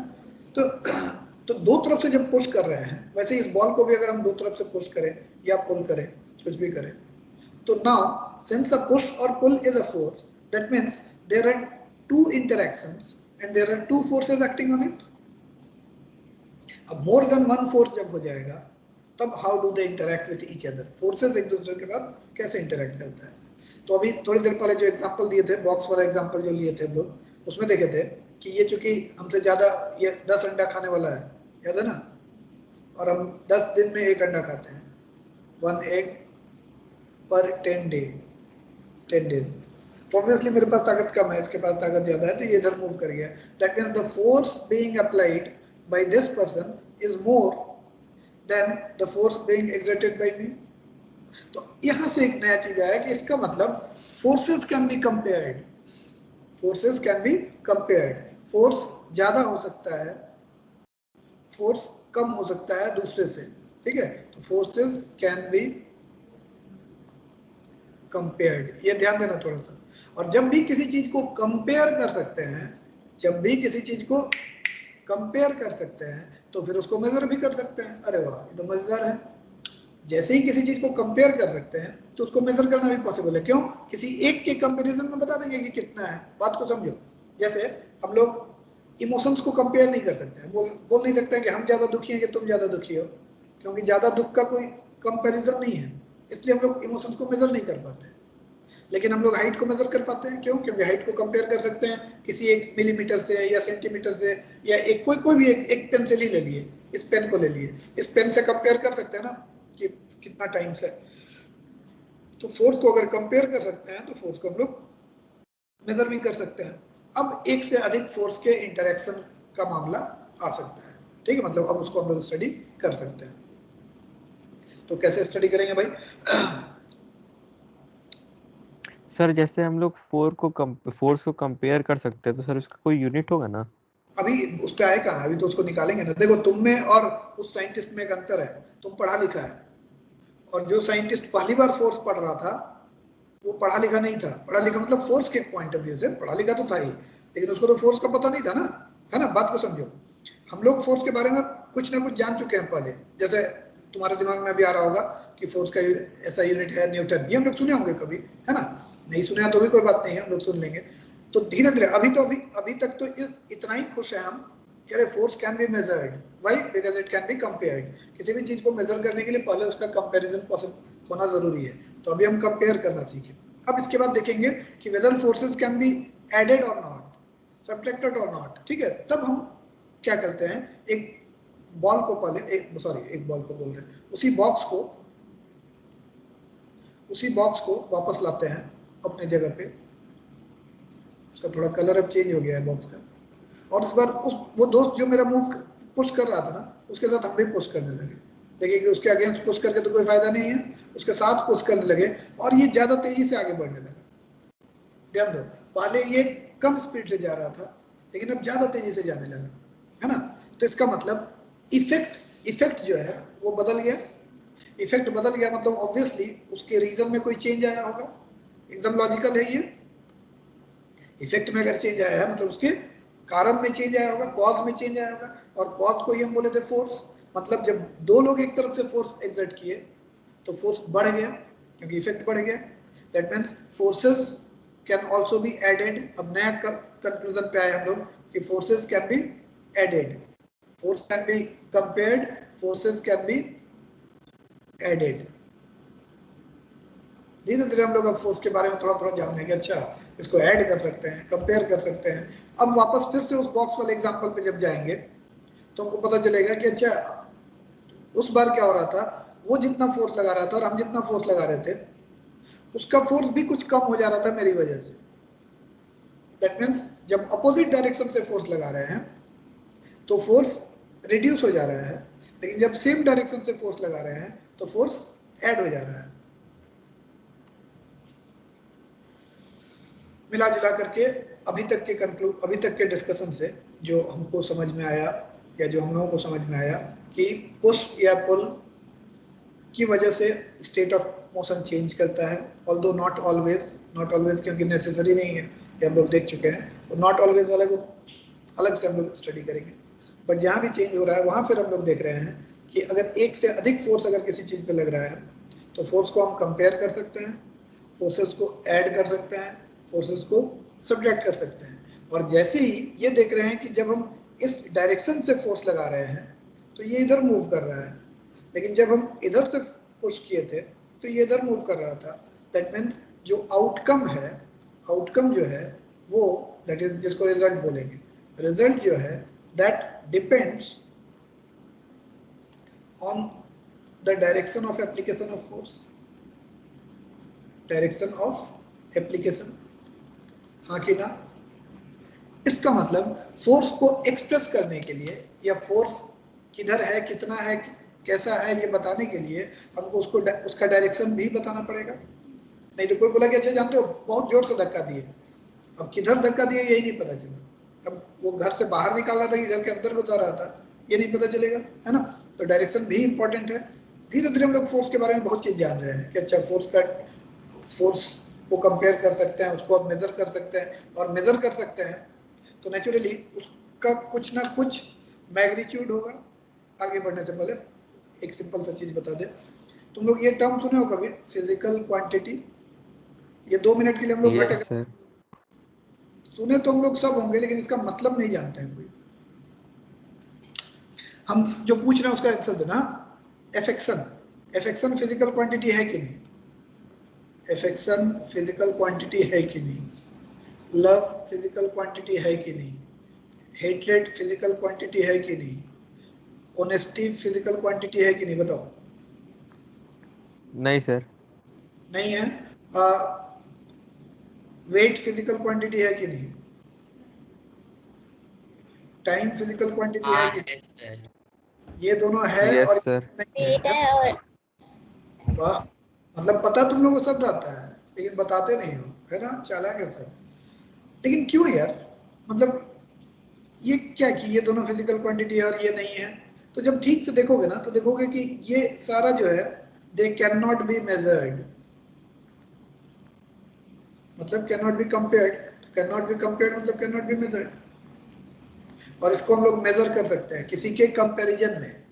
तो दो तरफ से जब पुश कर रहे हैं, वैसे इस बॉल को भी अगर हम दो तरफ से पुश करें या पुल करें, कुछ भी करें, तो नाउ सिंस अ पुश और pull is a force, that means there are two interactions and there are two forces acting on it. अब मोर देन वन फोर्स जब हो जाएगा तब how do they interact with each other? Forces एक दूसरे के साथ कैसे इंटरैक्ट करता है? तो अभी थोड़ी देर पहले जो एग्जांपल दिए थे, बॉक्स वाला एग्जांपल जो लिए थे हम लोग, उसमें देखे थे कि ये चूंकि हमसे ज्यादा, ये 10 अंडा खाने वाला है, याद है ना? और हम 10 दिन में 1 अंडा खाते हैं, 1 egg per 10 days, तो ऑब्वियसली मेरे पास ताकत कम है, इसके पास ताकत ज्यादा है, तो ये इधर मूव कर गया। That means the force being applied by this person is more than the force being exerted by me. तो यहां से एक नया चीज आया कि इसका मतलब forces can be compared, forces can be compared, force ज्यादा हो सकता है, फोर्स कम हो सकता है दूसरे से, ठीक है। तो फोर्सेस कैन बी कंपेयर्ड, ये ध्यान देना थोड़ा सा। और जब भी किसी चीज को कंपेयर कर सकते हैं, जब भी किसी चीज को कंपेयर कर सकते हैं तो फिर उसको मेजर भी कर सकते हैं। अरे वाह, ये तो मजेदार है। जैसे ही किसी चीज को कंपेयर कर सकते हैं तो उसको मेजर करना भी पॉसिबल है। क्यों? किसी एक के कंपैरिजन में बता देंगे कि कितना है। बात को समझो, जैसे हम लोग इमोशंस को कंपेयर नहीं कर सकते, बोल नहीं सकते कि हम ज्यादा दुखी हैं कि तुम ज्यादा दुखी हो, क्योंकि ज्यादा दुख का कोई कंपैरिजन नहीं है, इसलिए हम लोग इमोशंस को मेजर नहीं कर पाते। लेकिन हम लोग हाइट को मेजर कर पाते हैं। क्यों? क्योंकि हाइट को कंपेयर कर सकते हैं किसी एक मिलीमीटर से या सेंटीमीटर से, या एक कोई भी एक पेंसिल ही ले लिए, इस पेन को ले लिए, इस पेन से कंपेयर कर सकते हैं ना कि कितना टाइम से। तो फोर्स को अगर कंपेयर कर सकते हैं तो फोर्स को हम लोग मेजर भी कर सकते हैं। अब एक से अधिक फोर्स के इंटरेक्शन का मामला आ सकता है, ठीक है। मतलब अब उसको हम लोग स्टडी कर सकते हैं। तो कैसे स्टडी करेंगे भाई? सर जैसे हम लोग फोर्स को कंपेयर कर सकते हैं, तो सर उसका कोई यूनिट होगा ना? अभी उस पे आए कहाँ, अभी तो उसको निकालेंगे ना। देखो, तुम में और उस साइंटिस्ट में एक अंतर है, तुम पढ़ा लिखा है, और जो साइंटिस्ट पहली बार फोर्स पढ़ रहा था वो पढ़ा लिखा नहीं था। पढ़ा लिखा मतलब फोर्स के पॉइंट ऑफ व्यू से पढ़ा लिखा तो था ही, लेकिन उसको तो फोर्स का पता नहीं था ना, है ना। बात को समझो, हम लोग फोर्स के बारे में कुछ ना कुछ जान चुके हैं पहले। जैसे तुम्हारे दिमाग में भी आ रहा होगा कि फोर्स का ऐसा यूनिट है न्यूटन, ये हम लोग सुने होंगे कभी, है ना। नहीं सुने तो भी कोई बात नहीं है, हम लोग सुन लेंगे। तो धीरे धीरे अभी तक तो इतना ही खुश है हम कि अरे force can be measured, why? Because it can be compared. किसी भी चीज को मेजर करने के लिए पहले उसका कंपैरिजन पॉसिबल होना जरूरी है। तो अभी हम कंपेयर करना सीखें। अब इसके बाद देखेंगे कि whether forces can be added और नॉट, सब्ट्रैक्टेड और नॉट, ठीक है। तब हम क्या करते हैं, एक बॉल को पहले एक बॉल को बोल रहे हैं, उसी बॉक्स को वापस लाते हैं अपने जगह पे। उसका थोड़ा कलर अब चेंज हो गया है बॉक्स का। और इस बार वो दोस्त जो मेरा मूव पुश कर रहा था ना, उसके साथ हम भी पुश करने लगे। देखिए कि उसके अगेंस्ट पुश करके तो कोई फायदा नहीं है, उसके साथ पुश करने लगे और ये ज्यादा तेजी से आगे बढ़ने लगा। ध्यान दो, पहले ये कम स्पीड से जा रहा था लेकिन अब ज्यादा तेजी से जाने लगा, है ना। तो इसका मतलब इफेक्ट जो है वो बदल गया। इफेक्ट बदल गया मतलब ऑब्वियसली उसके रीजन में कोई चेंज आया होगा, एकदम लॉजिकल है ये। इफेक्ट में अगर चेंज आया है मतलब उसके कारण में चेंज आया होगा, कॉज में चेंज आया होगा। और कॉज को ही हम बोले थे फोर्स। मतलब जब दो लोग एक तरफ से फोर्स एक्सर्ट किए तो फोर्स बढ़ गया क्योंकि इफेक्ट बढ़ गया। That means forces can also be added. अब नया कंक्लूजन पे आए हम लोग कि forces can be added, force can be compared, forces can be added. धीरे धीरे हम लोग अब फोर्स के बारे में थोड़ा थोड़ा जान लेंगे। अच्छा, इसको ऐड कर सकते हैं, कंपेयर कर सकते हैं। अब वापस फिर से उस बॉक्स वाले एग्जांपल पे जब जाएंगे तो हमको पता चलेगा कि अच्छा उस बार क्या हो रहा था, वो जितना फोर्स लगा रहा था और हम जितना फोर्स लगा रहे थे उसका फोर्स भी कुछ कम हो जा रहा था मेरी वजह से। दैट मीन्स जब अपोजिट डायरेक्शन से फोर्स लगा रहे हैं तो फोर्स रिड्यूस हो जा रहा है, लेकिन जब सेम डायरेक्शन से फोर्स लगा रहे हैं तो फोर्स ऐड हो जा रहा है। मिला जुला करके अभी तक के डिस्कशन से जो हमको समझ में आया या जो हम लोगों को समझ में आया कि पुश या पुल की वजह से स्टेट ऑफ मोशन चेंज करता है। ऑल्दो नॉट ऑलवेज क्योंकि नेसेसरी नहीं है, ये हम लोग देख चुके हैं। तो नॉट ऑलवेज वाले को अलग से हम लोग स्टडी करेंगे। बट जहाँ भी चेंज हो रहा है वहाँ फिर हम लोग देख रहे हैं कि अगर एक से अधिक फोर्स अगर किसी चीज़ पे लग रहा है तो फोर्स को हम कंपेयर कर सकते हैं, फोर्सेस को ऐड कर सकते हैं, फोर्सेस को सब्ट्रैक्ट कर सकते हैं। और जैसे ही ये देख रहे हैं कि जब हम इस डायरेक्शन से फोर्स लगा रहे हैं तो ये इधर मूव कर रहा है, लेकिन जब हम इधर से पुश किए थे तो ये इधर मूव कर रहा था। दैट मीन्स जो आउटकम जो है वो, दैट इज जिसको रिजल्ट बोलेंगे, रिजल्ट जो है that depends on the direction of application of force, direction of application, हाँ कि ना? इसका मतलब फोर्स को एक्सप्रेस करने के लिए या फोर्स किधर है, कितना है, कैसा है, ये बताने के लिए हमको उसका डायरेक्शन भी बताना पड़ेगा। नहीं तो कोई बोला कि अच्छा जानते हो बहुत जोर से धक्का दिए, अब किधर धक्का दिए यही नहीं पता चला, अब वो घर से बाहर निकाल रहा था कि घर के अंदर घुसा रहा था ये नहीं पता चलेगा, है ना? तो डायरेक्शन भी इंपॉर्टेंट है। धीरे धीरे हम लोग फोर्स के बारे में बहुत चीज जान रहे हैं कि अच्छा फोर्स को कंपेयर कर सकते हैं, उसको अब मेजर कर सकते हैं, और मेजर कर सकते हैं तो नेचुरली उसका कुछ ना कुछ मैग्नीट्यूड होगा। आगे बढ़ने से पहले एक सिंपल सा चीज बता दे, तुम लोग ये टर्म सुने हो कभी, फिजिकल क्वांटिटी? ये 2 मिनट के लिए हम लोग यस सर। सुने तो हम लोग सब होंगे, लेकिन इसका मतलब नहीं जानते हैं कोई। हम जो पूछ रहे हैं उसका आंसर देना। एफेक्शन फिजिकल क्वांटिटी है कि नहीं? एफेक्शन फिजिकल क्वांटिटी है कि नहीं? लव फिजिकल क्वांटिटी है कि नहीं? हेट्रेड फिजिकल क्वांटिटी है कि नहीं? ऑनेस्टी फिजिकल क्वांटिटी है कि नहीं? बताओ। नहीं सर। नहीं है। वेट फिजिकल क्वांटिटी है कि नहीं? टाइम फिजिकल क्वांटिटी है कि नहीं? ये दोनों है और यस सर। वेट है और वाह, मतलब पता तुम लोगों को सब रहता है लेकिन बताते नहीं हो, है ना? चालाक है सब। लेकिन क्यों यार, मतलब ये क्या कि ये दोनों फिजिकल क्वांटिटी है और ये नहीं है? तो जब ठीक से देखोगे ना तो देखोगे कि ये सारा जो है they can not be measured, मतलब can not be compared. Can not be compared मतलब कैन नॉट बी मेजर्ड। और इसको हम लोग मेजर कर सकते हैं किसी के कंपैरिजन में।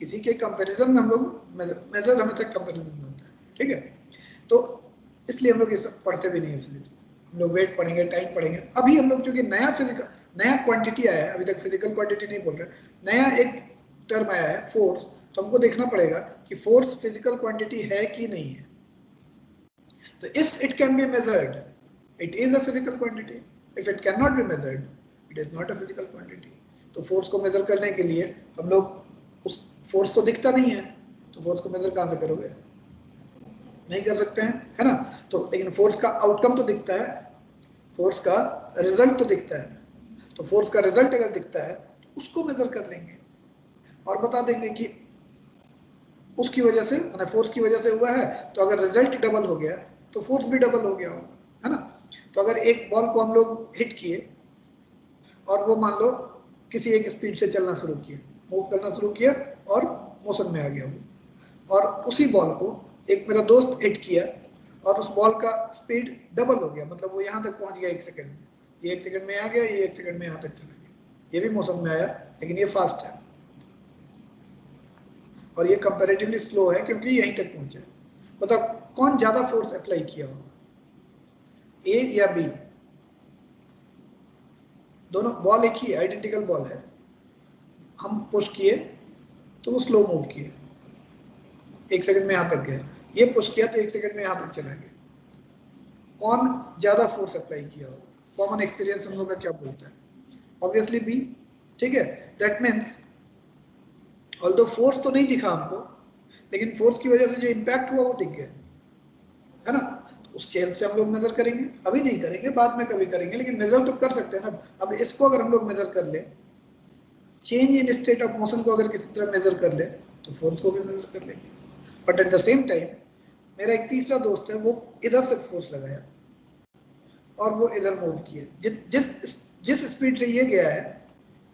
किसी के कंपैरिजन में हम लोग मेजर हमेशा कंपैरिजन में होता है, ठीक है? तो इसलिए हम लोग ये सब पढ़ते भी नहीं है फिजिक्स। हम लोग वेट पढ़ेंगे, टाइम पढ़ेंगे। अभी हम लोग चूंकि नया क्वांटिटी आया है, अभी तक फिजिकल क्वांटिटी नहीं बोल रहे, नया एक टर्म आया है फोर्स, तो हमको देखना पड़ेगा कि फोर्स फिजिकल क्वांटिटी है कि नहीं है। तो if it can be measured it is a physical quantity, if it can not be measured it is not a physical quantity. तो फोर्स को मेजर करने के लिए हम लोग, उस फोर्स तो दिखता नहीं है तो फोर्स को मेजर कहां से करोगे? नहीं कर सकते हैं, है ना? तो लेकिन फोर्स का आउटकम तो दिखता है, फोर्स का रिजल्ट तो दिखता है। तो फोर्स का रिजल्ट अगर दिखता है उसको मेजर कर लेंगे और बता देंगे कि उसकी वजह से, माने फोर्स की वजह से हुआ है, तो अगर रिजल्ट डबल हो गया तो फोर्स भी डबल हो गया होगा, है ना? तो अगर एक बॉल को हम लोग हिट किए और वो मान लो किसी एक स्पीड से चलना शुरू किया, मूव करना शुरू किया और मोशन में आ गया वो, और उसी बॉल को एक मेरा दोस्त हिट किया और उस बॉल का स्पीड डबल हो गया, मतलब वो यहाँ तक पहुंच गया 1 सेकंड में, ये 1 सेकंड में आ गया, ये 1 सेकंड में यहाँ तक चला गया, ये भी मोशन में आया लेकिन ये फास्ट है और ये कंपैरेटिवली स्लो है क्योंकि यहीं तक पहुंचा है। बताओ कौन ज्यादा फोर्स अप्लाई किया होगा, ए या बी? दोनों बॉल एक ही आइडेंटिकल बॉल है, हम पुश किए तो वो स्लो मूव किए, 1 सेकंड में यहाँ तक गया, ये पुश किया तो 1 सेकंड में यहाँ तक चला गया। कौन ज्यादा फोर्स अप्लाई किया होगा? कॉमन एक्सपीरियंस हम लोग का क्या बोलता है? ऑब्वियसली बी, ठीक है? दैट मीन्स ऑल्दो फोर्स तो नहीं दिखा हमको, लेकिन फोर्स की वजह से जो इम्पैक्ट हुआ वो दिख गया, है ना? तो उसके हेल्प से हम लोग मेजर करेंगे, अभी नहीं करेंगे, बाद में कभी करेंगे, लेकिन मेजर तो कर सकते हैं ना। अब इसको अगर हम लोग मेजर कर ले, change in state of motion को अगर किसी तरह मेजर कर ले तो फोर्स को भी मेजर कर लेंगे। But at the same time मेरा एक तीसरा दोस्त है, वो इधर से फोर्स लगाया और वो इधर मूव किया, जिस स्पीड से ये गया है,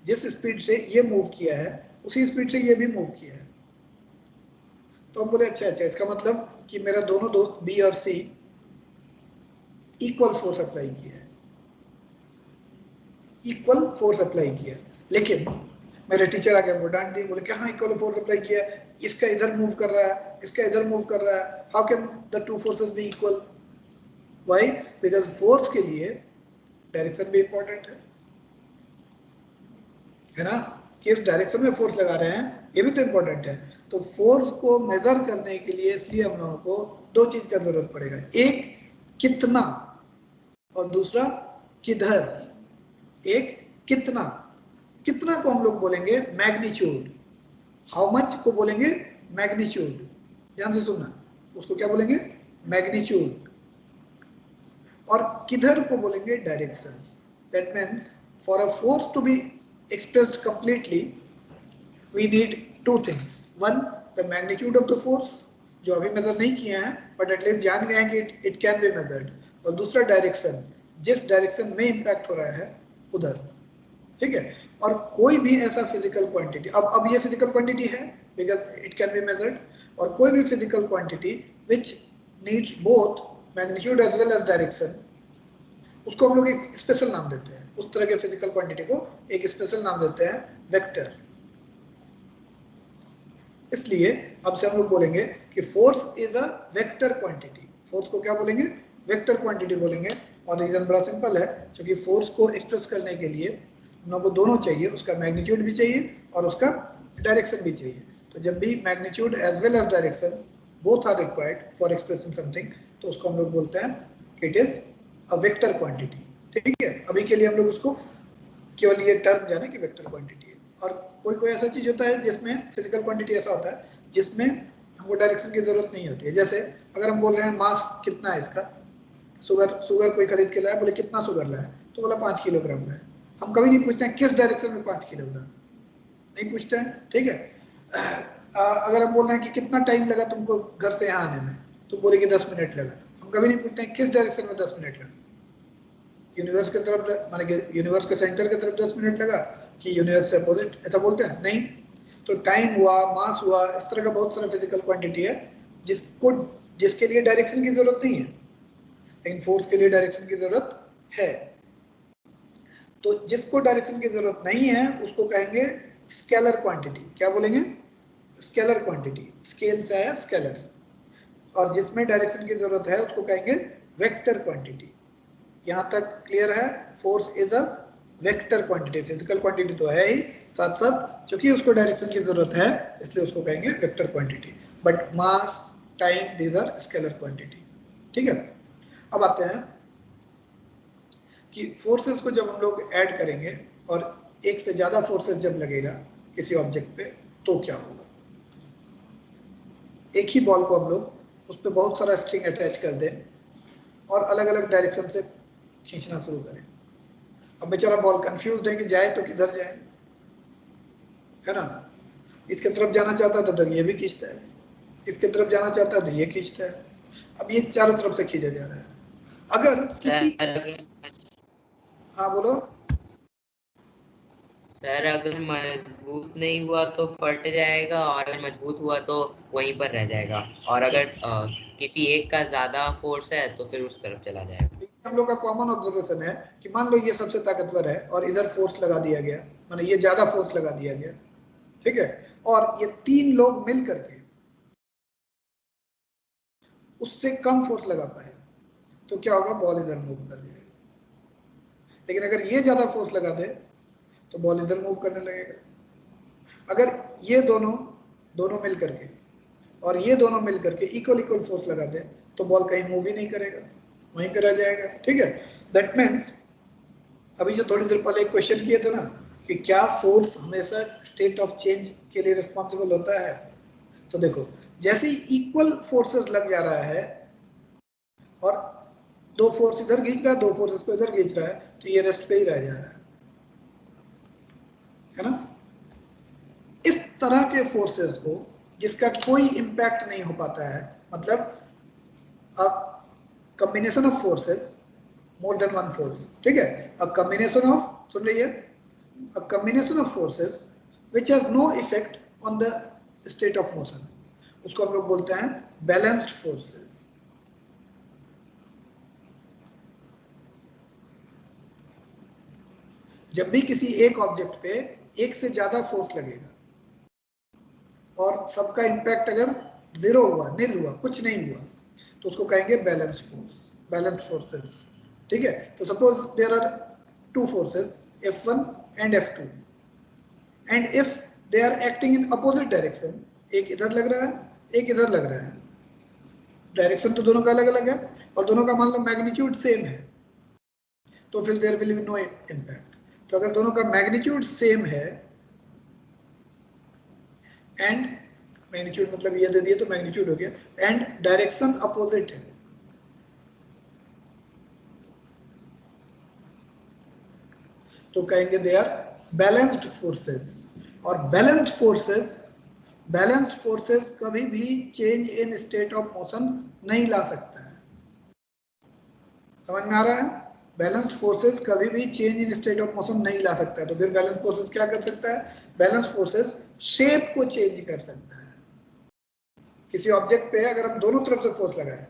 जिस स्पीड से ये मूव किया है उसी स्पीड से ये भी मूव किया है। तो हम बोले अच्छा इसका मतलब कि मेरा दोनों दोस्त बी और सी इक्वल फोर्स अप्लाई किया है, इक्वल फोर्स अप्लाई किया। लेकिन मेरे टीचर आके हमको डांट दी, बोले कि हाँ इक्वल फोर्स अप्लाई किया, इसका इधर मूव कर रहा है, इसका इधर मूव कर रहा है, how can the two forces be equal? Why? Because force के लिए डायरेक्शन भी इंपॉर्टेंट है ना? किस डायरेक्शन में फोर्स लगा रहे हैं ये भी तो इंपॉर्टेंट है। तो फोर्स को मेजर करने के लिए इसलिए हम लोगों को 2 चीज का जरूरत पड़ेगा, एक कितना और दूसरा किधर। एक कितना, कितना को हम लोग बोलेंगे मैग्नीट्यूड, हाउ मच को बोलेंगे मैग्नीट्यूड, ध्यान से सुनना, उसको क्या बोलेंगे मैग्नीट्यूड, और किधर को बोलेंगे direction. That means for a force to be expressed completely we need two things, one the magnitude of the force, जो अभी मेजर नहीं किए हैं बट एटलीस्ट जान गए हैं कि इट कैन बी मेजर्ड, और दूसरा डायरेक्शन, जिस डायरेक्शन में इंपैक्ट हो रहा है उधर, ठीक है। और कोई भी ऐसा फिजिकल क्वांटिटी, अब ये फिजिकल क्वांटिटी है because it can be measured, और कोई भी physical quantity which needs both magnitude as well as direction, उसको हम लोग एक स्पेशल नाम देते हैं, उस तरह के फिजिकल क्वांटिटी को एक स्पेशल नाम देते हैं वेक्टर। इसलिए अब से हम लोग बोलेंगे कि force is a vector quantity, force को क्या बोलेंगे वेक्टर क्वांटिटी बोलेंगे, और रीजन बड़ा सिंपल है, क्योंकि फोर्स को एक्सप्रेस करने के लिए हम लोग को दोनों चाहिए, उसका मैग्नीट्यूड भी चाहिए और उसका डायरेक्शन भी चाहिए। तो जब भी magnitude as well as direction both are required for expressing something, तो उसको हम लोग बोलते हैं कि it is a vector quantity, ठीक है। अभी के लिए हम लोग उसको केवल ये टर्म जाने कि वेक्टर क्वांटिटी है। और कोई ऐसा चीज होता है जिसमें फिजिकल क्वांटिटी ऐसा होता है जिसमें हमको डायरेक्शन की जरूरत नहीं होती है, जैसे अगर हम बोल रहे हैं मास कितना है इसका, शुगर कोई खरीद के लाया, बोले कितना शुगर लाया, तो बोला 5 किलोग्राम लाया, हम कभी नहीं पूछते हैं किस डायरेक्शन में 5 किलोग्राम, नहीं पूछते हैं, ठीक है। अगर हम बोल रहे हैं कि कितना टाइम लगा तुमको घर से यहाँ आने में, तो बोले कि 10 मिनट लगा, हम कभी नहीं पूछते हैं किस डायरेक्शन में 10 मिनट लगा, यूनिवर्स की तरफ, माने कि यूनिवर्स के सेंटर की तरफ 10 मिनट लगा कि यूनिवर्स से अपोजिट, ऐसा बोलते हैं नहीं। तो टाइम हुआ, मास हुआ, इस तरह का बहुत सारा फिजिकल क्वांटिटी है जिसके लिए डायरेक्शन की जरूरत नहीं है, लेकिन फोर्स के लिए डायरेक्शन की जरूरत है। तो जिसको डायरेक्शन की जरूरत नहीं है उसको कहेंगे स्केलर क्वांटिटी। क्या बोलेंगे स्केलर क्वांटिटी, स्केल से आया स्केलर, और जिसमें डायरेक्शन की जरूरत है उसको कहेंगे वेक्टर क्वांटिटी। यहाँ तक क्लियर है, force is a vector quantity, physical quantity तो है ही, साथ साथ क्योंकि उसको डायरेक्शन की जरूरत है इसलिए उसको कहेंगे vector quantity, but mass time these are scalar quantity, ठीक है। अब आते हैं कि फोर्सेस को जब हम लोग ऐड करेंगे और एक से ज्यादा फोर्सेस जब लगेगा किसी ऑब्जेक्ट पे तो क्या होगा। एक ही बॉल को हम लोग उस पर बहुत सारा स्ट्रिंग अटैच कर दें और अलग अलग डायरेक्शन से खींचना शुरू करें, अब बेचारा बॉल कंफ्यूज है कि जाए तो किधर जाए, है ना। इसके तरफ जाना चाहता था तो ये भी खींचता है, इसके तरफ जाना चाहता है तो ये खींचता है, अब ये चारों तरफ से खींचा जा रहा है। अगर किसी, हाँ बोलो सर, अगर मजबूत नहीं हुआ तो फट जाएगा, और अगर मजबूत हुआ तो वहीं पर रह जाएगा, और अगर किसी एक का ज्यादा फोर्स है तो फिर उस तरफ चला जाएगा। हम लोग का कॉमन ऑब्जर्वेशन है कि मान लो ये सबसे ताकतवर है और इधर फोर्स लगा दिया गया, माने ये ज्यादा फोर्स लगा दिया गया, ठीक है, और ये 3 लोग मिल करके उससे कम फोर्स लगा पाए तो क्या होगा, बॉल इधर मूव कर जाएगा। लेकिन अगर ये ज्यादा फोर्स लगा दे तो बॉल इधर मूव करने लगेगा। अगर ये दोनों मिल करके और ये दोनों मिल करके इक्वल फोर्स लगा दे तो बॉल कहीं मूव ही नहीं करेगा, वहीं पे रह जाएगा, ठीक है। दैट मीन्स अभी जो थोड़ी देर पहले एक क्वेश्चन किए थे ना कि क्या फोर्स हमेशा स्टेट ऑफ चेंज के लिए रिस्पॉन्सिबल होता है, तो देखो जैसे ही इक्वल फोर्सेस लग जा रहा है और 2 फोर्स इधर खींच रहा है, 2 फोर्सेस को इधर खींच रहा है, तो ये रेस्ट पे ही रह जा रहा है ना। इस तरह के फोर्सेस को जिसका कोई इंपैक्ट नहीं हो पाता है, मतलब combination of forces more than one force, ठीक है, अ कॉम्बिनेशन ऑफ, सुन रही है, a combination of forces which has no effect on the state of motion, उसको हम लोग बोलते हैं बैलेंस्ड फोर्सेस। जब भी किसी एक ऑब्जेक्ट पे एक से ज्यादा फोर्स लगेगा और सबका इंपैक्ट अगर 0 हुआ, निल हुआ, कुछ नहीं हुआ, तो उसको कहेंगे बैलेंस्ड फोर्स, बैलेंस्ड फोर्सेस, ठीक है। तो suppose there are 2 forces F1 and F2 and if they are acting in opposite direction, एक इधर लग रहा है एक इधर लग रहा है, डायरेक्शन तो दोनों का अलग अलग है और दोनों का मान लो मैग्नीट्यूड सेम है, तो फिर there will be no impact. तो अगर दोनों का मैग्नीट्यूड सेम है एंड मैग्नीट्यूड मतलब ये दे दिए तो मैग्नीट्यूड हो गया, एंड डायरेक्शन अपोजिट है तो कहेंगे दे आर बैलेंस्ड फोर्सेस। और बैलेंस्ड फोर्सेस कभी भी change in state of motion नहीं ला सकता है। समझ में आ रहा है? बैलेंस्ड फोर्सेस कभी भी change in state of motion नहीं ला सकता है। तो फिर बैलेंस्ड फोर्सेस क्या कर सकता है? बैलेंस्ड फोर्सेस शेप को चेंज कर सकता है। किसी ऑब्जेक्ट पे अगर हम दोनों तरफ से फोर्स लगाए,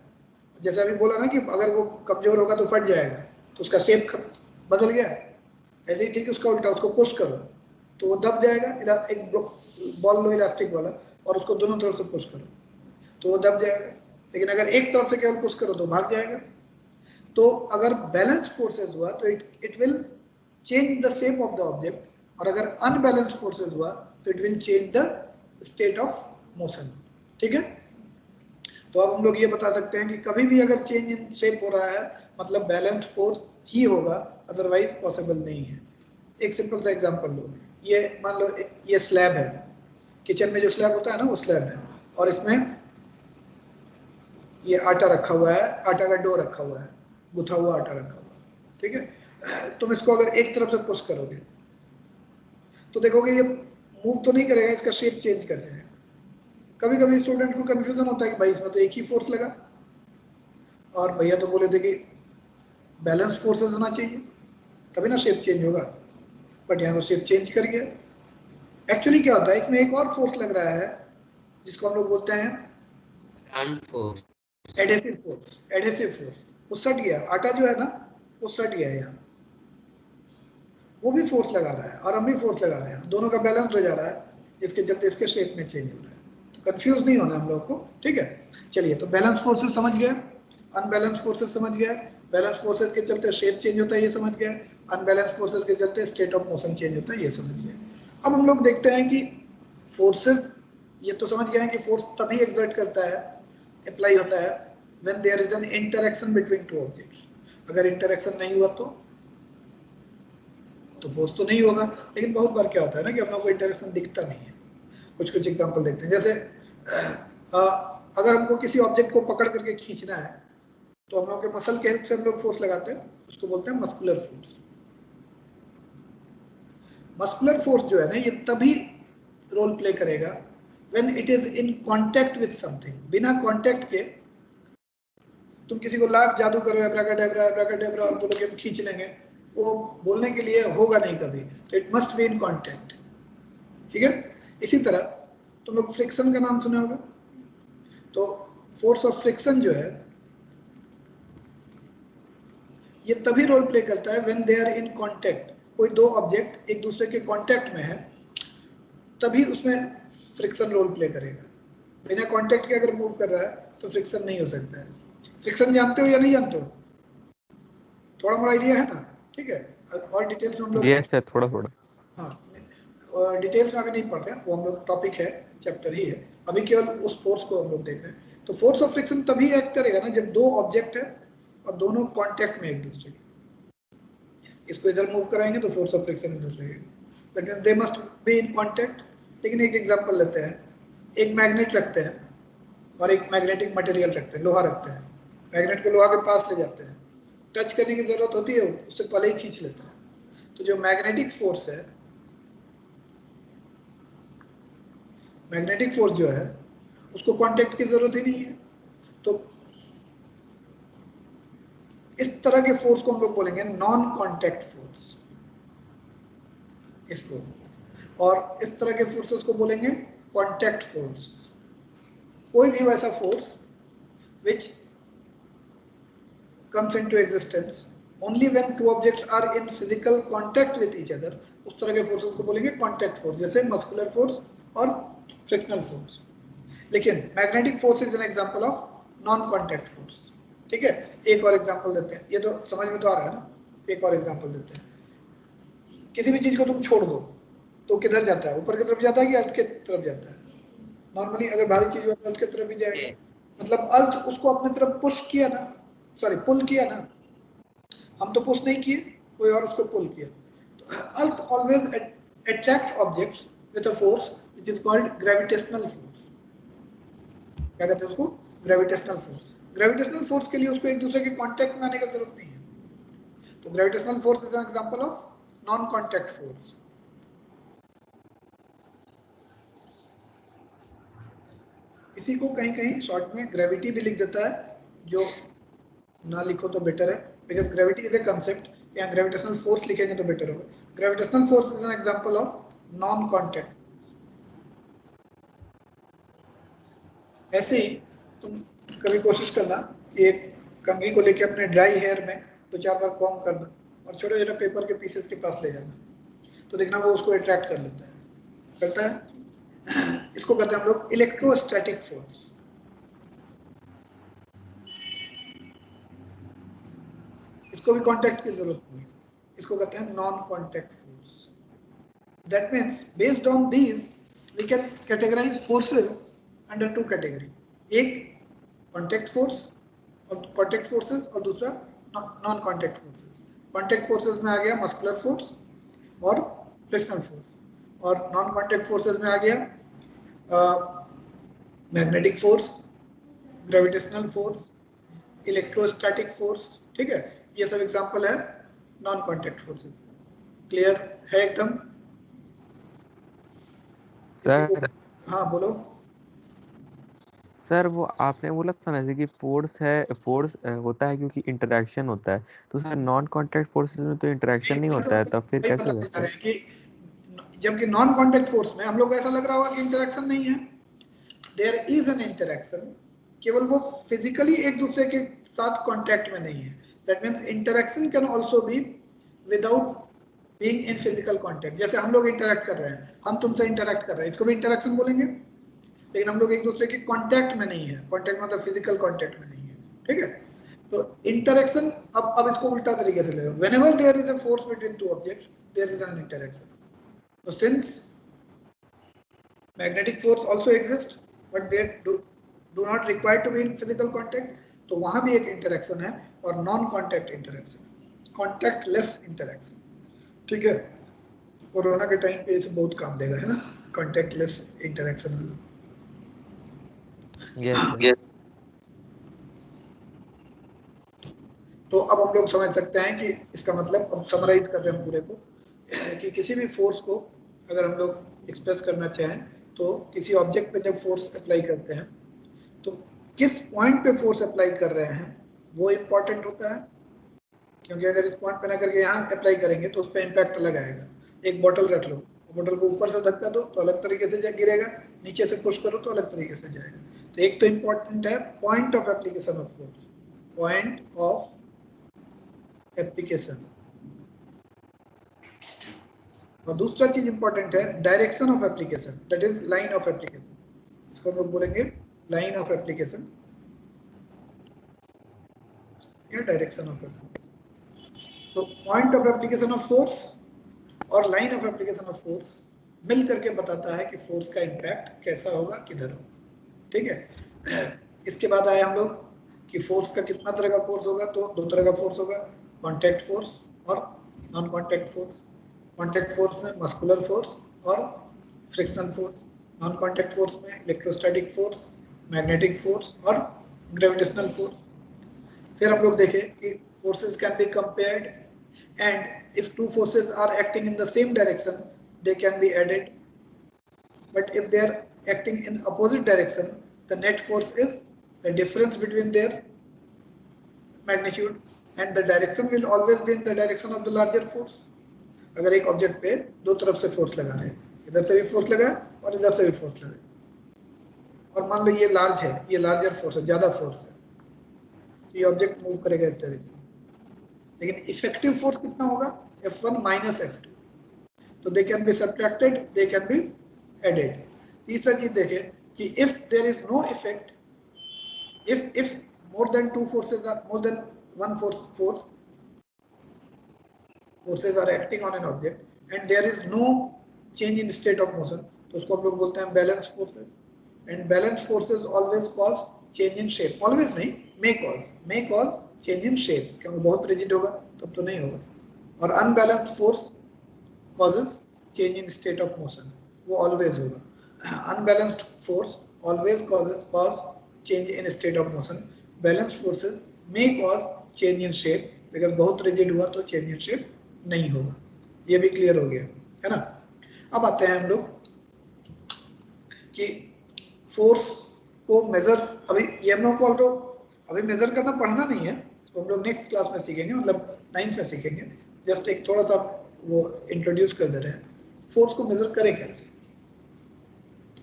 जैसे अभी बोला ना कि अगर वो कमजोर होगा तो फट जाएगा, तो उसका शेप बदल गया। ऐसे ही ठीक है उसका उल्टा, उसको पुश करो तो वो दब जाएगा, एक बॉल लो इलास्टिक वाला और उसको दोनों तरफ से पुश करो तो वो दब जाएगा, लेकिन अगर एक तरफ से केवल पुश करो तो भाग जाएगा। तो अगर बैलेंस फोर्सेस हुआ तो it will change the shape of the object, और अगर अनबैलेंस्ड फोर्सेस हुआ तो it will change the state of motion. ठीक है, तो अब हम लोग ये बता सकते हैं कि कभी भी अगर चेंज इन शेप हो रहा है मतलब बैलेंस्ड फोर्स ही होगा, अदरवाइज पॉसिबल नहीं है। एक सिंपल सा एग्जांपल लो, ये मान लो ये स्लैब है, किचन में जो स्लैब होता है ना वो स्लैब है, और इसमें ये आटा रखा हुआ है, आटा का डो रखा हुआ है, गुथा हुआ आटा रखा हुआ है। ठीक है, तुम इसको अगर एक तरफ से पुश करोगे तो देखोगे ये मूव तो नहीं करेगा, इसका शेप चेंज कर जाएगा। कभी कभी स्टूडेंट को कंफ्यूजन होता है कि भाई इसमें तो एक ही फोर्स लगा, और भैया तो बोले थे कि बैलेंस फोर्सेस होना चाहिए तभी ना शेप चेंज होगा, बट यहाँ तो शेप चेंज कर गया। एक्चुअली क्या होता है, इसमें एक और फोर्स लग रहा है जिसको हम लोग बोलते हैं एडहेसिव फोर्स। एडहेसिव फोर्स, वो सट गया, आटा जो है ना वो सट गया है यहाँ, वो भी फोर्स लगा रहा है और हम भी फोर्स लगा रहे हैं, दोनों का बैलेंस हो जा रहा है, जिसके चलते इसके शेप में चेंज हो रहा है। तो कंफ्यूज नहीं होना हम लोग को। ठीक है, चलिए, तो बैलेंस फोर्सेस समझ गए, अनबैलेंस फोर्सेस समझ गए, बैलेंस फोर्सेस के चलते शेप चेंज होता है ये समझ गए, अनबैलेंस फोर्सेस के चलते स्टेट ऑफ मोशन चेंज होता है ये समझ गए। अब हम लोग देखते हैं कि फोर्सेस, ये तो समझ गए हैं कि फोर्स तभी एग्जर्ट करता है, अप्लाई होता है when there is an interaction between two objects. अगर इंटरेक्शन नहीं हुआ तो फोर्स तो नहीं होगा। लेकिन बहुत बार क्या होता है ना कि हम लोग को इंटरेक्शन दिखता नहीं है। कुछ एग्जांपल देखते हैं, जैसे अगर हमको किसी ऑब्जेक्ट को पकड़ करके खींचना है तो हम लोग के मसल के हेल्प से हम लोग फोर्स लगाते हैं, उसको बोलते हैं मस्कुलर फोर्स। मस्कुलर फोर्स जो है ना ये तभी रोल प्ले करेगा when it is in contact with something. बिना कांटेक्ट के तुम किसी को लाख जादू करो एब्राकाडेब्रा और बोलो कि हम खींच लेंगे, वो बोलने के लिए होगा नहीं कभी, तो it must be in contact. ठीक है, इसी तरह तुम लोग फ्रिक्शन का नाम सुने होगा, तो फोर्स ऑफ फ्रिक्शन जो है ये तभी रोल प्ले करता है when they are in contact. कोई दो ऑब्जेक्ट एक दूसरे के कांटेक्ट में है तभी उसमें फ्रिक्शन रोल प्ले करेगा। बिना कांटेक्ट के अगर मूव कर रहा है तो फ्रिक्शन नहीं हो सकता है। फ्रिक्शन जानते हो या नहीं जानते हो? थोड़ा मोड़ा आइडिया है ना? ठीक है, और डिटेल्स में हम लोग यस है, थोड़ा थोड़ा। हाँ, और डिटेल्स में अभी नहीं पढ़ रहे हैं, वो हम लोग टॉपिक है, चैप्टर ही है, अभी केवल उस फोर्स को हम लोग देख रहे हैं। तो फोर्स ऑफ फ्रिक्शन तभी एक्ट करेगा ना जब दो ऑब्जेक्ट है और दोनों कांटेक्ट में एक दूसरे के। इसको इधर मूव कराएंगे तो फोर्स ऑफ फ्रिक्शन इधर रहेगा, लेकिन they must be in contact. लेकिन एक एग्जांपल लेते हैं, एक मैग्नेट रखते हैं और एक मैग्नेटिक मटेरियल रखते हैं, लोहा रखते हैं। मैग्नेट को लोहा के पास ले जाते हैं, टच करने की जरूरत होती है, उससे पहले ही खींच लेता है। तो जो मैग्नेटिक फोर्स है, मैग्नेटिक फोर्स जो है उसको कांटेक्ट की जरूरत ही नहीं है। तो इस तरह के फोर्स को हम लोग बोलेंगे नॉन कांटेक्ट फोर्स इसको, और इस तरह के फोर्सेस को बोलेंगे कांटेक्ट फोर्स। कोई भी वैसा force which comes into existence only when two objects are in physical contact with each other, उस तरह के फोर्सेस को बोलेंगे कांटेक्ट फोर्स, जैसे मस्कुलर फोर्स और फ्रिक्शनल फोर्स। लेकिन magnetic force is an example of non contact force. ठीक है, एक और एग्जांपल देते हैं, ये तो समझ में तो आ रहा है ना। एक और एग्जांपल देते हैं, किसी भी चीज को तुम छोड़ दो तो किधर जाता है, ऊपर की तरफ जाता है कि अर्थ की तरफ जाता है? नॉर्मली अगर भारी चीज हो तो अर्थ की तरफ ही जाएगा, मतलब अर्थ उसको अपनी तरफ पुश किया ना, सॉरी पुल किया ना, हम तो पुश नहीं किए, कोई और उसको पुल किया। तो earth always attracts objects with a force which is called gravitational force. क्या कहते हैं उसको? Gravitational force. ग्रेविटेशनल फोर्स के लिए उसको एक दूसरे के कांटेक्ट में आने की जरूरत नहीं है. तो gravitational force is an example of non contact force. इसी को कहीं कहीं शॉर्ट में ग्रेविटी भी लिख देता है, जो ना लिखो तो बेटर है, because gravity is a concept. यहाँ ग्रेविटेशनल फोर्स लिखेंगे तो बेटर होगा. Gravitational force is an example of non contact. ऐसे ही तुम कभी कोशिश करना कि एक कंघी को लेके अपने ड्राई हेयर में 2-4 बार कॉम्ब करना और छोटे छोटे पेपर के पीसेस के पास ले जाना, तो देखना वो उसको अट्रैक्ट कर लेता है. करता है. इसको कहते हैं हम लोग इलेक्ट्रोस्टैटिक फोर्स. इसको भी कांटेक्ट की जरूरत नहीं. इसको कहते हैं non contact force. That means based on these we can categorise forces under 2 category. एक कांटेक्ट फोर्स और कांटेक्ट फोर्सेस और दूसरा non contact forces. Contact forces में आ गया मस्कुलर फोर्स और फ्रिक्शनल फोर्स, और नॉन कांटेक्ट फोर्सेस में आ गया magnetic force, gravitational force, electrostatic force. ठीक है, ये सब एग्जांपल है नॉन कांटेक्ट फोर्सेस. क्लियर है एकदम? सर हाँ बोलो. सर वो आपने बोला था ना कि फोर्स होता है क्योंकि इंटरेक्शन होता है, तो सर नॉन कांटेक्ट फोर्सेस में तो इंटरेक्शन नहीं होता है, तब फिर कैसे हो जाता है? कि जबकि नॉन कांटेक्ट फोर्स में हम लोग को ऐसा लग रहा होगा कि इंटरेक्शन नहीं है. देयर इज एन इंटरेक्शन, केवल वो फिजिकली एक दूसरे के साथ कांटेक्ट में नहीं है. That means interaction can also be without being in physical contact. जैसे हम लोग इंटरेक्ट कर रहे हैं, हम तुमसे इंटरेक्ट कर रहे हैं, इसको भी इंटरेक्शन बोलेंगे, लेकिन हम लोग एक दूसरे के कांटेक्ट में नहीं है. कांटेक्ट मतलब फिजिकल कांटेक्ट में नहीं है. ठीक है, तो इंटरेक्शन. अब इसको उल्टा तरीके से ले लो. Whenever there is a force between two objects there is an interaction. तो since magnetic force also exist but they do not require to be in physical contact, तो वहां भी एक इंटरेक्शन है, और non contact interaction, contactless interaction. ठीक है, corona के टाइम पे इसे बहुत काम देगा, है ना, कांटेक्ट लेस इंटरेक्शन. yes. तो अब हम लोग समझ सकते हैं कि इसका मतलब, अब समराइज कर रहे हैं पूरे को, कि किसी भी फोर्स को अगर हम लोग एक्सप्रेस करना चाहें तो किसी ऑब्जेक्ट पे जब फोर्स अप्लाई करते हैं तो किस पॉइंट पे फोर्स अप्लाई कर रहे हैं वो इम्पोर्टेंट होता है. क्योंकि अगर इस पॉइंट पे ना करके यहाँ अप्लाई करेंगे तो उस पर इम्पैक्ट अलग आएगा. एक बोतल रख लो, बोतल को ऊपर से धक्का दो तो अलग तरीके से गिरेगा, नीचे से पुश करो तो अलग तरीके से जाएगा. तो एक तो इम्पोर्टेंट है point of application of force, point of application. और दूसरा चीज इंपॉर्टेंट है direction of application, that is line of application. इसको हम लोग बोलेंगे लाइन ऑफ एप्लीकेशन या डायरेक्शन ऑफ एप्लीकेशन. तो point of application of force और line of application of force मिल करके बताता है कि फोर्स का इम्पैक्ट कैसा होगा, किधर होगा. ठीक है, इसके बाद आए हम लोग कि फोर्स का कितना तरह का फोर्स होगा. तो 2 तरह का फोर्स होगा, कांटेक्ट फोर्स और non contact force. Contact force में मस्कुलर फोर्स और frictional force. Non contact force में इलेक्ट्रोस्टैटिक फोर्स, मैग्नेटिक फोर्स और ग्रेविटेशनल फोर्स. फिर हम लोग देखें कि forces can be compared, and if 2 forces are acting in the same direction they can be added, but if they are acting in opposite direction the net force is the difference between their magnitude, and the direction will always be in the direction of the larger force. अगर एक object पे 2 तरफ से force लगा रहे हैं, इधर से भी फोर्स लगा और इधर से भी फोर्स लगा, और मान लो ये लार्ज है, ये लार्जर फोर्स है, ज्यादा फोर्स है, तो ये ऑब्जेक्ट मूव करेगा इस डायरेक्शन. लेकिन इफेक्टिव फोर्स कितना होगा, F1 माइनस F2. तो they can be subtracted, they can be added. तीसरा चीज देखें कि if there is no effect, if more than 2 forces are more than one forces are acting on an object and there is no change in state of motion, तो उसको हम लोग बोलते हैं balance forces. And balance forces always cause change in shape. Always नहीं, may cause change in shape, क्योंकि बहुत rigid होगा तब तो नहीं होगा. और unbalanced force causes change in state of motion, वो ऑलवेज होगा. unbalanced force always cause change in state of motion. Balanced forces may cause change in shape, because बहुत rigid हुआ तो change in shape नहीं होगा. ये भी clear हो गया है ना. अब आते हैं हम लोग कि फोर्स को मेजर, अभी ये हम लोग को अभी मेजर करना पढ़ना नहीं है, तो हम लोग नेक्स्ट क्लास में सीखेंगे, मतलब 9th में सीखेंगे. जस्ट एक थोड़ा सा वो इंट्रोड्यूस कर दे रहे हैं. फोर्स को मेजर करें कैसे.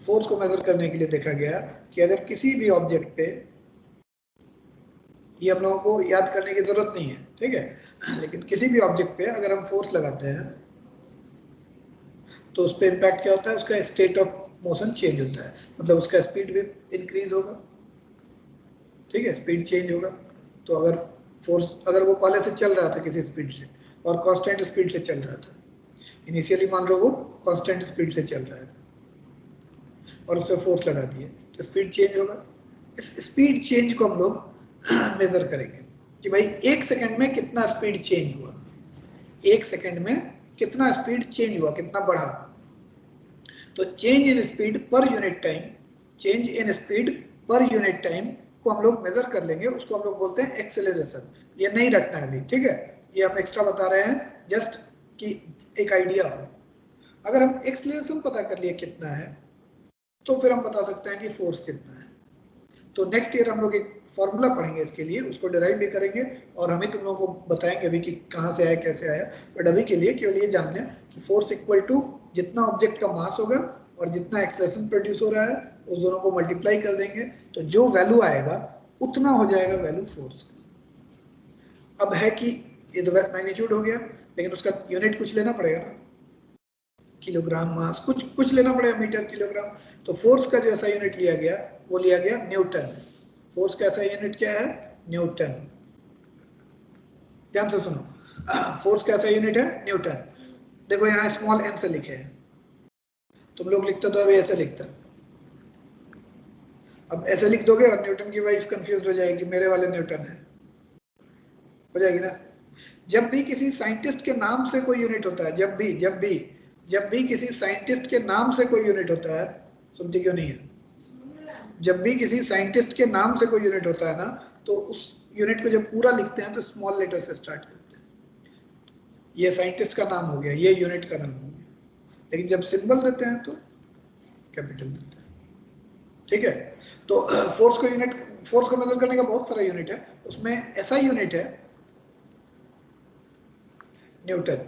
फोर्स को मेजर करने के लिए देखा गया कि अगर किसी भी ऑब्जेक्ट पे, ये हम लोगों को याद करने की जरूरत नहीं है, ठीक है, लेकिन किसी भी ऑब्जेक्ट पे अगर हम फोर्स लगाते हैं तो उस पर इम्पैक्ट क्या होता है, उसका स्टेट ऑफ मोशन चेंज होता है, मतलब उसका स्पीड भी इंक्रीज होगा, ठीक है, स्पीड चेंज होगा. तो अगर फोर्स, अगर वो पहले से चल रहा था किसी स्पीड से और कांस्टेंट स्पीड से चल रहा था, इनिशियली मान लो वो कांस्टेंट स्पीड से चल रहा है और उस पर फोर्स लगा दिए, तो स्पीड चेंज होगा. इस स्पीड चेंज को हम लोग मेजर करेंगे कि भाई 1 सेकंड में कितना स्पीड चेंज हुआ, 1 सेकंड में कितना स्पीड चेंज हुआ, कितना बढ़ा. तो change in speed per unit time, change in speed per unit time को हम लोग मेजर कर लेंगे, उसको हम लोग बोलते हैं एक्सेलरेशन. ये नहीं रखना है अभी, ठीक है, ये हम एक्स्ट्रा बता रहे हैं जस्ट कि एक आइडिया हो. अगर हम एक्सेलरेशन पता कर लिए कितना है, तो फिर हम बता सकते हैं कि फोर्स कितना है. तो नेक्स्ट ईयर हम लोग एक फॉर्मूला पढ़ेंगे इसके लिए, उसको डिराइव भी करेंगे और हम ही तुम लोगों को बताएंगे अभी कि कहाँ से आया, कैसे आया. बट अभी के लिए केवल ये जान लें कि फोर्स इक्वल टू जितना ऑब्जेक्ट का मास होगा और जितना एक्सेलरेशन प्रोड्यूस हो रहा है, उस दोनों को मल्टीप्लाई कर देंगे, तो जो वैल्यू आएगा उतना हो जाएगा वैल्यू फोर्स का. अब है कि ये तो मैग्नीट्यूड हो गया, लेकिन उसका यूनिट कुछ लेना पड़ेगा ना, किलोग्राम मास, कुछ लेना पड़ेगा, मीटर, किलोग्राम. तो फोर्स का जो ऐसा यूनिट लिया गया वो लिया गया न्यूटन. फोर्स का ऐसा यूनिट क्या है, न्यूटन. ध्यान से सुनो, फोर्स का ऐसा यूनिट है न्यूटन. देखो यहाँ स्मॉल n से लिखे हैं, तुम लोग लिखते तो अभी ऐसे लिखता, अब ऐसे लिख दोगे और न्यूटन की वाइफ कंफ्यूज हो जाएगी, मेरे वाले न्यूटन है, हो जाएगी ना. जब भी किसी साइंटिस्ट के नाम से कोई यूनिट होता है, जब भी किसी साइंटिस्ट के नाम से कोई यूनिट होता है, सुनती क्यों नहीं है, जब भी किसी साइंटिस्ट के नाम से कोई यूनिट होता है ना, तो उस यूनिट को जब पूरा लिखते हैं तो स्मॉल लेटर से स्टार्ट करते हैं. ये साइंटिस्ट का नाम हो गया, ये यूनिट का नाम हो गया. लेकिन जब सिंबल देते हैं तो कैपिटल देते हैं, ठीक है. तो फोर्स को मेजर करने का बहुत सारा यूनिट है, उसमें ऐसा यूनिट है न्यूटन.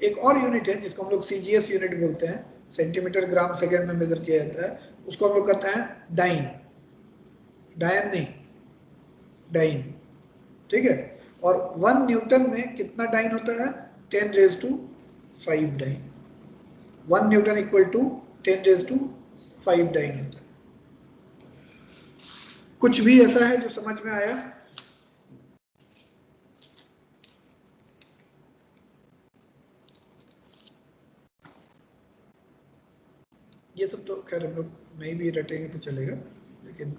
एक और यूनिट है जिसको हम लोग सीजीएस यूनिट बोलते हैं, सेंटीमीटर ग्राम सेकंड में मेजर किया जाता है, उसको हम लोग कहते हैं डाइन. डायन नहीं, डाइन, ठीक है. और 1 न्यूटन में कितना डाइन होता है, 10⁵ dyne. 1 newton equal to 10⁵ dyne होता है. कुछ भी ऐसा है जो समझ में आया? ये सब तो खैर हम लोग नहीं भी रटेंगे तो चलेगा, लेकिन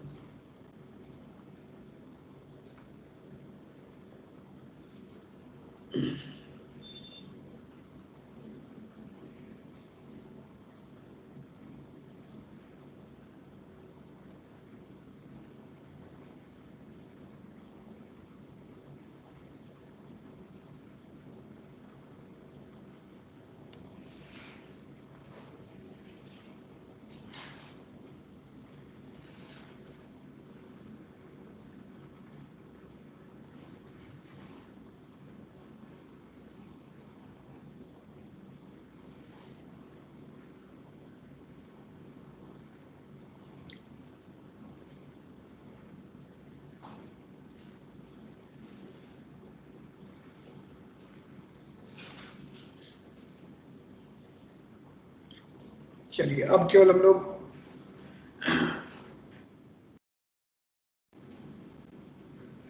चलिए अब केवल हम लोग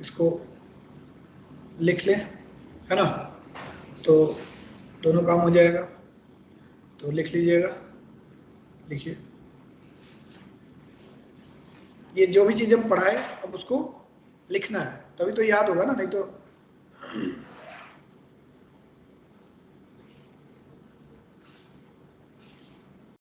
इसको लिख लें, है ना, तो दोनों काम हो जाएगा. तो लिख लीजिएगा, लिखिए. ये जो भी चीज हम पढ़ाए अब उसको लिखना है, तभी तो याद होगा ना, नहीं तो